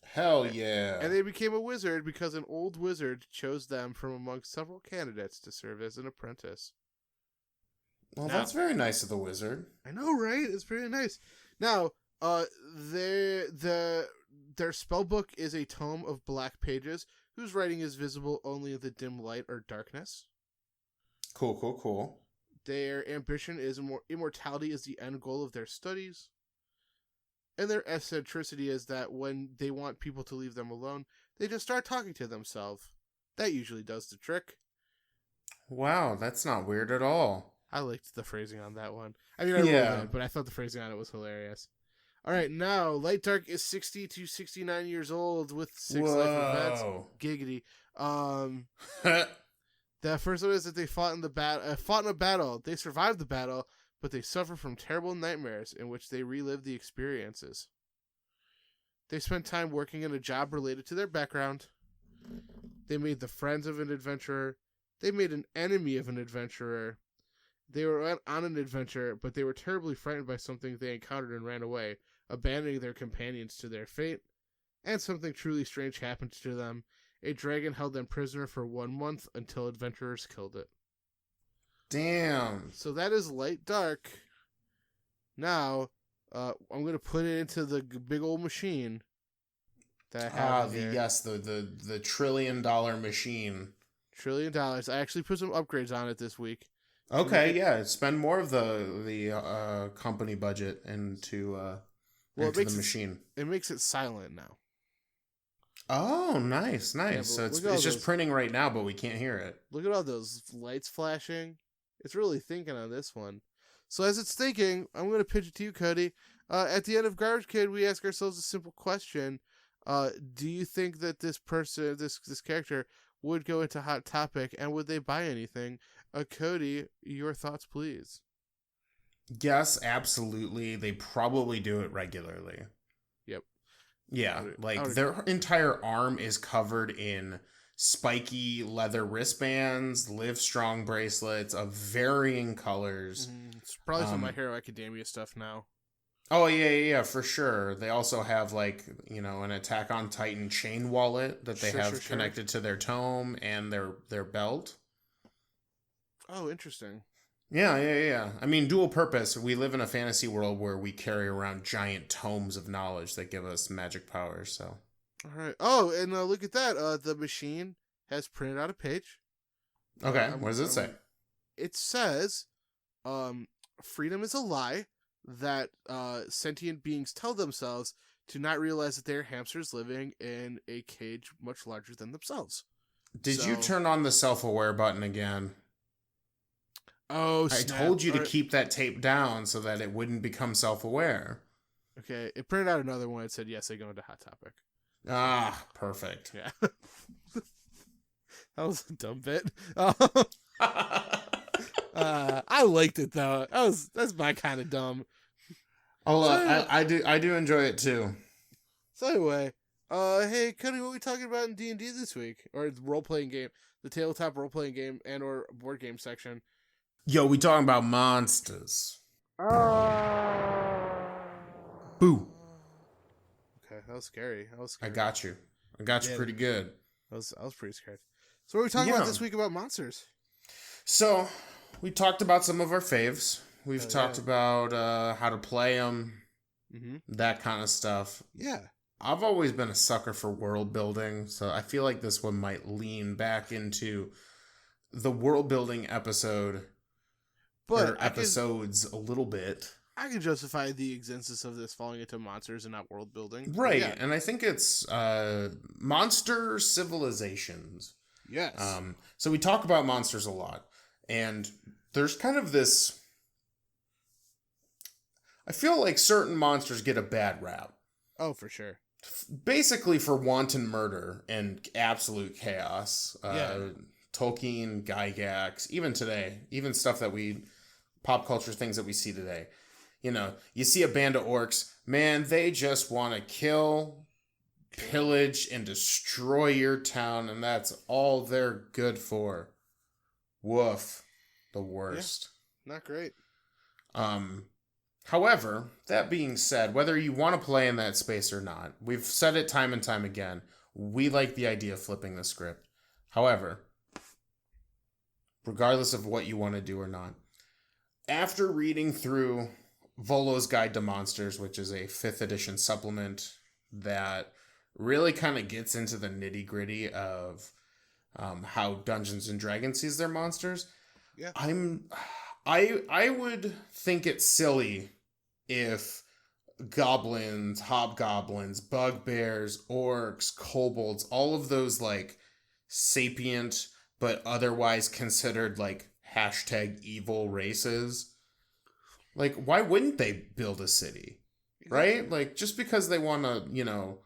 Hell yeah. And they became a wizard because an old wizard chose them from among several candidates to serve as an apprentice. Well, that's very nice of the wizard. I know, right? It's pretty nice. Now, their spellbook is a tome of black pages whose writing is visible only in the dim light or darkness. Cool. Their ambition is immortality is the end goal of their studies. And their eccentricity is that when they want people to leave them alone, they just start talking to themselves. That usually does the trick. Wow, that's not weird at all. I liked the phrasing on that one. I mean, I wrote it, but I thought the phrasing on it was hilarious. All right, now, Light Dark is 60 to 69 years old with 6 life events. Giggity. The first one is that they fought in a battle. They survived the battle, but they suffer from terrible nightmares in which they relive the experiences. They spent time working in a job related to their background. They made the friends of an adventurer. They made an enemy of an adventurer. They were on an adventure, but they were terribly frightened by something they encountered and ran away, abandoning their companions to their fate. And something truly strange happened to them. A dragon held them prisoner for 1 month until adventurers killed it. Damn. So that is Light Dark. Now, I'm going to put it into the big old machine that I have here. Yes, the $1 trillion machine. $1 trillion. I actually put some upgrades on it this week. Okay, yeah. Spend more of the company budget into the machine. It makes it silent now. Oh, nice. Yeah, so it's just printing right now, but we can't hear it. Look at all those lights flashing. It's really thinking on this one. So as it's thinking, I'm going to pitch it to you, Cody. At the end of Garbage Kid, we ask ourselves a simple question. Do you think that this person, this character, would go into Hot Topic, and would they buy anything? Cody, your thoughts, please. Yes, absolutely. They probably do it regularly. Yep. Yeah, their entire arm is covered in spiky leather wristbands, Live Strong bracelets of varying colors. It's probably some My Hero Academia stuff now. Oh, yeah, for sure. They also have, an Attack on Titan chain wallet that they have connected to their tome and their belt. Oh, interesting. Yeah. I mean, dual purpose. We live in a fantasy world where we carry around giant tomes of knowledge that give us magic powers, so. All right. Oh, and look at that. The machine has printed out a page. Okay, what does it say? It says, freedom is a lie that sentient beings tell themselves to not realize that they're hamsters living in a cage much larger than themselves. Did you turn on the self-aware button again? Oh, snap. I told you to keep that tape down so that it wouldn't become self-aware. Okay, it printed out another one. It said, yes, I go into Hot Topic. Ah, perfect. Yeah. That was a dumb bit. I liked it though. That's my kind of dumb. Oh, I do enjoy it too. So anyway, hey Cody, what are we talking about in D&D this week, or the role playing game, the tabletop role playing game and or board game section? Yo, we talking about monsters. Boo. Okay, that was scary. I got you. I got you pretty good. I was pretty scared. So what are we talking about this week about monsters? So, we talked about some of our faves. We've talked about how to play them, that kind of stuff. Yeah. I've always been a sucker for world building, so I feel like this one might lean back into the world building episode, episodes a little bit. I can justify the existence of this falling into monsters and not world building. Right, yeah. And I think it's monster civilizations. Yes. So we talk about monsters a lot, and there's kind of this... I feel like certain monsters get a bad rap. Oh, for sure. Basically for wanton murder and absolute chaos. Tolkien, Gygax, even today, even stuff that pop culture things that we see today. You know, you see a band of orcs, man, they just want to kill, pillage, and destroy your town, and that's all they're good for. Woof. The worst. Yeah, not great. However, that being said, whether you want to play in that space or not, we've said it time and time again, we like the idea of flipping the script. However, regardless of what you want to do or not, after reading through Volo's Guide to Monsters, which is a 5th edition supplement that really kind of gets into the nitty-gritty of how Dungeons and Dragons sees their monsters, yeah, I would think it's silly if goblins, hobgoblins, bugbears, orcs, kobolds, all of those like sapient but otherwise considered like #evil races, like why wouldn't they build a city? Right? Like just because they want to,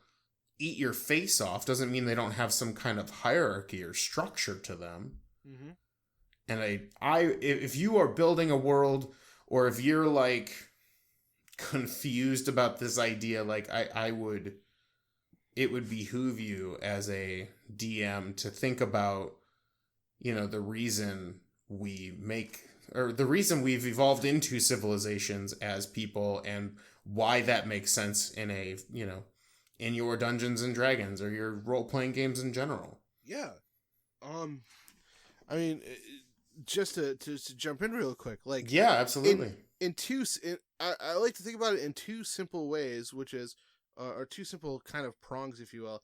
eat your face off doesn't mean they don't have some kind of hierarchy or structure to them. Mm-hmm. And if you are building a world, or if you're like confused about this idea, like it would behoove you as a DM to think about, the reason the reason we've evolved into civilizations as people, and why that makes sense in in your Dungeons and Dragons or your role-playing games in general. Yeah. I mean, just to jump in real quick, like, yeah, absolutely. I like to think about it in two simple ways, which is, or two simple kind of prongs, if you will.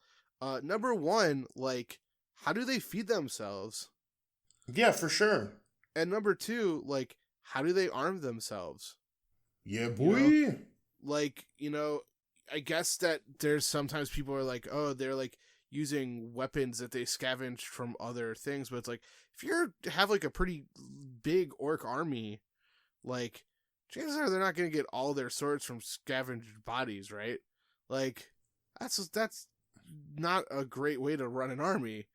Number one, like, how do they feed themselves? Yeah, for sure. And number two, like, how do they arm themselves? Yeah, boy. Like, I guess that there's sometimes people are like, oh, they're like using weapons that they scavenged from other things, but it's like, if you have like a pretty big orc army, like, chances are they're not going to get all their swords from scavenged bodies, right? Like, that's not a great way to run an army.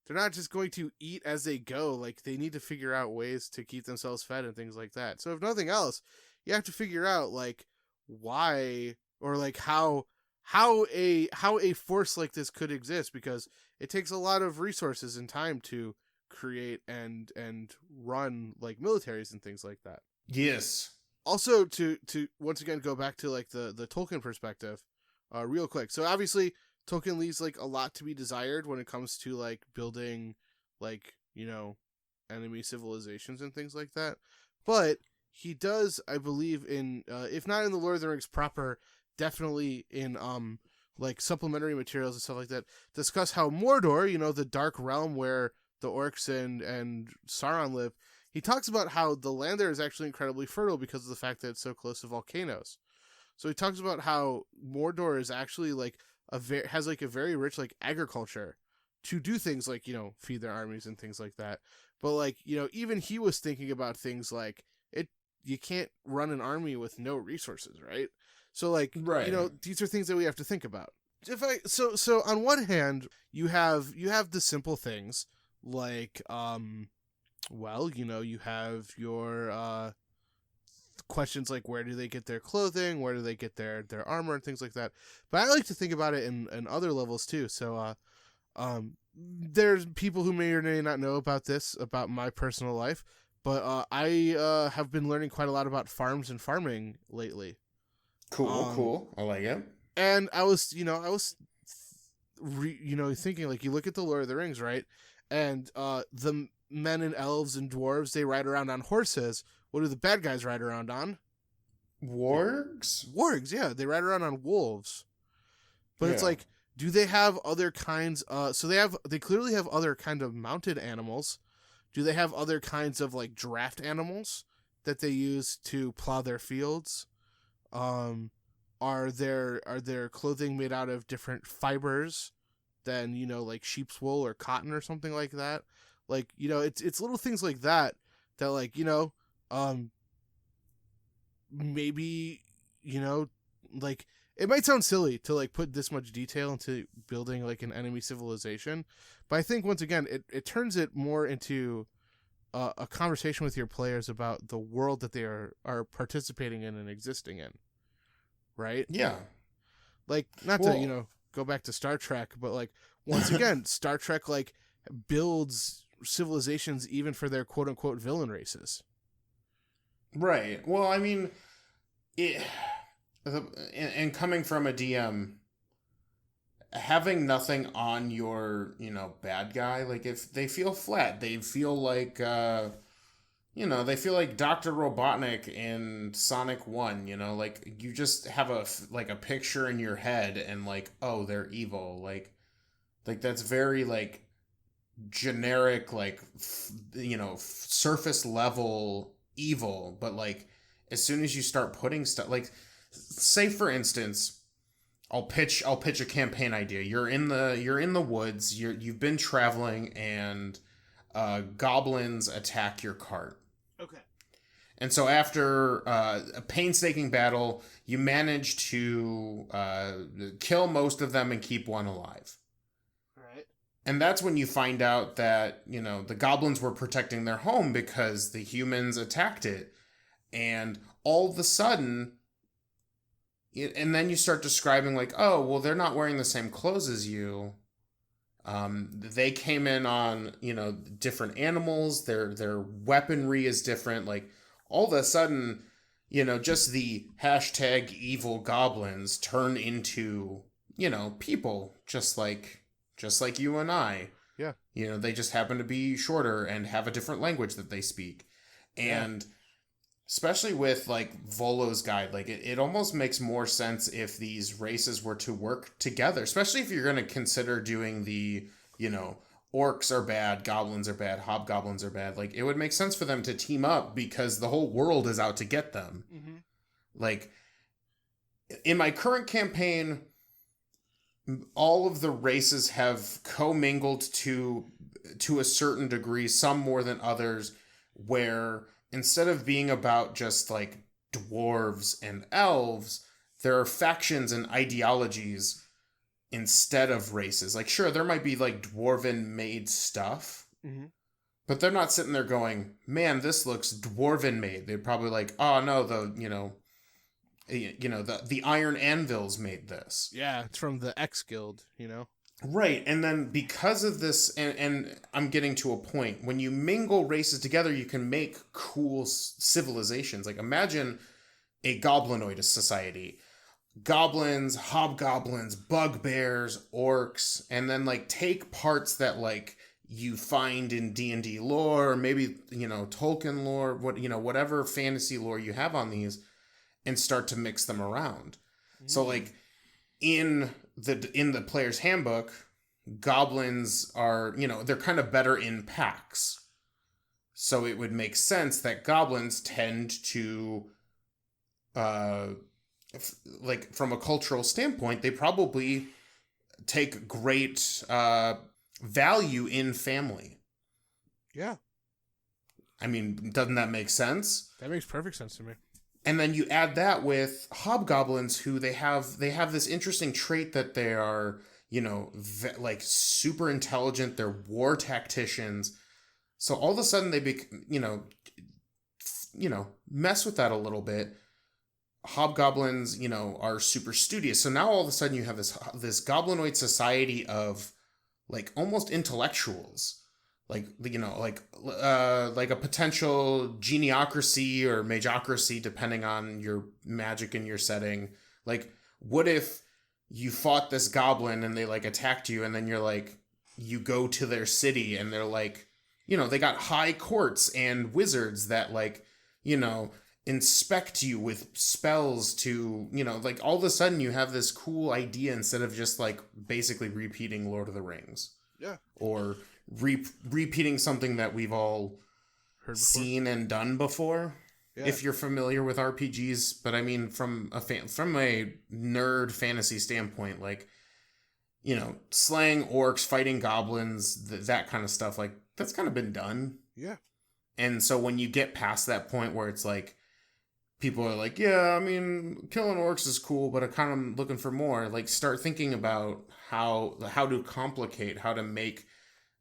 They're not just going to eat as they go. Like, they need to figure out ways to keep themselves fed and things like that. So if nothing else, you have to figure out like why, or like how a force like this could exist, because it takes a lot of resources and time to create and run like militaries and things like that. Yes. Also, to once again go back to like the Tolkien perspective, real quick. So obviously Tolkien leaves like a lot to be desired when it comes to like building like, enemy civilizations and things like that. But he does, I believe, in if not in the Lord of the Rings proper, definitely in like supplementary materials and stuff like that, discuss how Mordor, the dark realm where the orcs and Sauron live, he talks about how the land there is actually incredibly fertile because of the fact that it's so close to volcanoes. So he talks about how Mordor is actually like has like a very rich like agriculture to do things like, feed their armies and things like that. But like, even he was thinking about things like you can't run an army with no resources, right? So like, right. These are things that we have to think about. So on one hand, you have the simple things like Well, you have your questions like where do they get their clothing, where do they get their armor and things like that. But I like to think about it in other levels too. So there's people who may or may not know about this, about my personal life, but I have been learning quite a lot about farms and farming lately. Cool. I like it. And I was thinking, like, you look at the Lord of the Rings, right? And the men and elves and dwarves, they ride around on horses. What do the bad guys ride around on? Wargs? Wargs, yeah. They ride around on wolves. But it's like, do they have other kinds? So they clearly have other kind of mounted animals. Do they have other kinds of like draft animals that they use to plow their fields? Are their clothing made out of different fibers than, like sheep's wool or cotton or something like that? Like, it's little things like that like, maybe, like, it might sound silly to like put this much detail into building like an enemy civilization, but I think once again, it turns it more into a conversation with your players about the world that they are participating in and existing in. Right? Yeah. Like, not to, go back to Star Trek, but like, once again, Star Trek like builds civilizations even for their quote unquote villain races. Right. Well, I mean, and coming from a DM, having nothing on your, bad guy, like if they feel flat, they feel like, they feel like Dr. Robotnik in Sonic 1, like you just have a picture in your head and like, oh, they're evil. Like that's very like generic, like, surface level evil. But like, as soon as you start putting stuff, like, say for instance, I'll pitch a campaign idea. You're in the woods, you've been traveling, and goblins attack your cart. Okay. And so after a painstaking battle, you manage to kill most of them and keep one alive. Right. And that's when you find out that, the goblins were protecting their home because the humans attacked it. And all of a sudden, and then you start describing like, oh, well, they're not wearing the same clothes as you. They came in on, different animals. Their weaponry is different. Like, all of a sudden, just the hashtag evil goblins turn into, people just like you and I. Yeah. They just happen to be shorter and have a different language that they speak. And especially with like Volo's guide, like it almost makes more sense if these races were to work together, especially if you're going to consider doing the, orcs are bad, goblins are bad, hobgoblins are bad. Like, it would make sense for them to team up because the whole world is out to get them. Mm-hmm. Like, in my current campaign, all of the races have commingled to a certain degree, some more than others, where instead of being about just like dwarves and elves, there are factions and ideologies instead of races. Like, sure, there might be like dwarven made stuff, but they're not sitting there going, man, this looks dwarven made. They're probably like, oh no, the iron anvils made this. Yeah, it's from the X Guild, Right, and then because of this, and I'm getting to a point, when you mingle races together, you can make cool civilizations. Like, imagine a goblinoid society. Goblins, hobgoblins, bugbears, orcs, and then, like, take parts that, like, you find in D&D lore, or maybe, Tolkien lore, whatever fantasy lore you have on these, and start to mix them around. So, like, in the player's handbook, goblins are, they're kind of better in packs. So it would make sense that goblins tend to, like, from a cultural standpoint, they probably take great value in family. Yeah. I mean, doesn't that make sense? That makes perfect sense to me. And then you add that with hobgoblins, who they have this interesting trait that they are, like, super intelligent. They're war tacticians. So all of a sudden they mess with that a little bit. Hobgoblins, are super studious. So now all of a sudden you have this goblinoid society of like almost intellectuals, like like a potential geniocracy or magocracy depending on your magic in your setting. Like, what if you fought this goblin and they like attacked you, and then you're like, you go to their city and they're like, they got high courts and wizards that like, inspect you with spells to, like all of a sudden you have this cool idea instead of just like basically repeating Lord of the Rings. Yeah. Or repeating something that we've all seen and done before. Yeah. If you're familiar with RPGs, but I mean from a nerd fantasy standpoint, like, slaying orcs, fighting goblins, that kind of stuff, like that's kind of been done. Yeah. And so when you get past that point where it's like, people are like, yeah, I mean, killing orcs is cool, but I'm kind of looking for more. Like, start thinking about how to complicate, how to make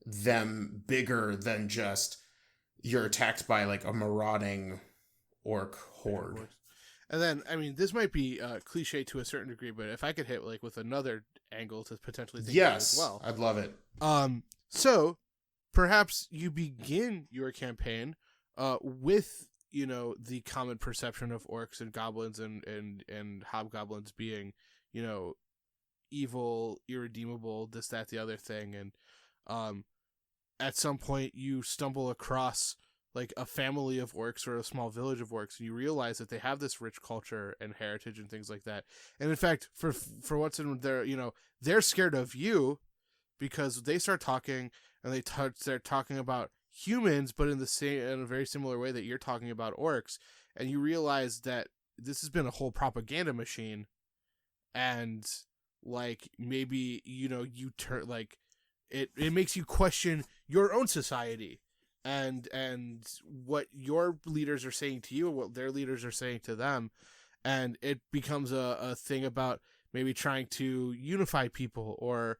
them bigger than just you're attacked by like a marauding orc horde. And then, I mean, this might be cliche to a certain degree, but if I could hit like with another angle to potentially think of it as well, I'd love it. So perhaps you begin your campaign with the common perception of orcs and goblins and hobgoblins being, evil, irredeemable, this, that, the other thing. And at some point you stumble across like a family of orcs or a small village of orcs, and you realize that they have this rich culture and heritage and things like that. And in fact, for what's in there, they're scared of you because they start talking and they're talking about humans, but in a very similar way that you're talking about orcs, and you realize that this has been a whole propaganda machine, and like maybe you turn like it makes you question your own society and what your leaders are saying to you and what their leaders are saying to them, and it becomes a thing about maybe trying to unify people or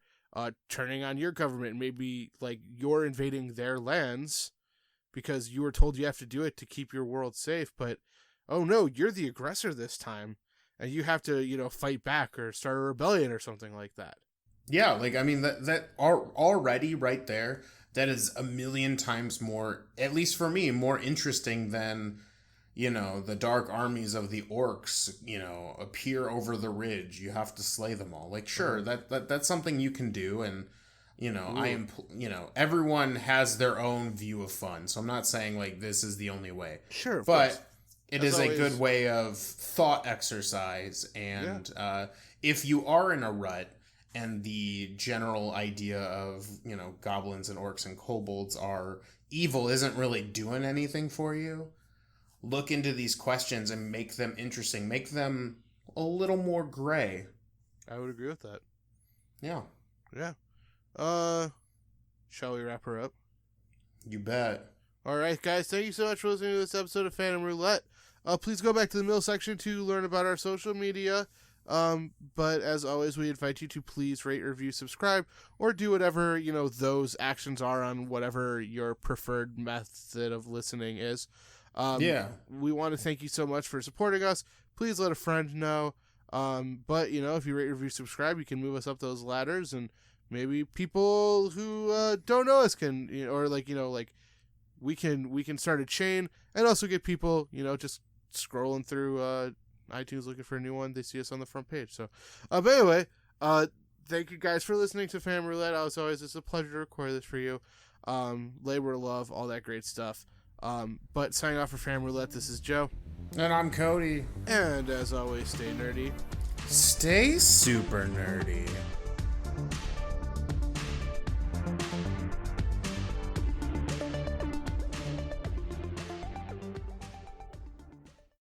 turning on your government. Maybe like you're invading their lands because you were told you have to do it to keep your world safe, but oh no, you're the aggressor this time and you have to fight back or start a rebellion or something like that. Yeah, like I mean that are already right there, that is a million times more, at least for me, more interesting than the dark armies of the orcs, appear over the ridge. You have to slay them all. Like, sure, that's something you can do. And, I am, everyone has their own view of fun. So I'm not saying like this is the only way. Sure. But it is a good way of thought exercise. And if you are in a rut and the general idea of, goblins and orcs and kobolds are evil isn't really doing anything for you, look into these questions and make them interesting. Make them a little more gray. I would agree with that. Yeah. Yeah. Shall we wrap her up? You bet. All right, guys. Thank you so much for listening to this episode of Phantom Roulette. Please go back to the middle section to learn about our social media. But as always, we invite you to please rate, review, subscribe, or do whatever, those actions are on whatever your preferred method of listening is. We want to thank you so much for supporting us. Please let a friend know. But if you rate, review, subscribe, you can move us up those ladders, and maybe people who don't know us can, we can start a chain, and also get people, just scrolling through iTunes looking for a new one. They see us on the front page. So, but anyway, thank you guys for listening to Fam Roulette. As always, it's a pleasure to record this for you. Labor of love, all that great stuff. But signing off for Fam Roulette, this is Joe. And I'm Cody. And as always, stay nerdy. Stay super nerdy.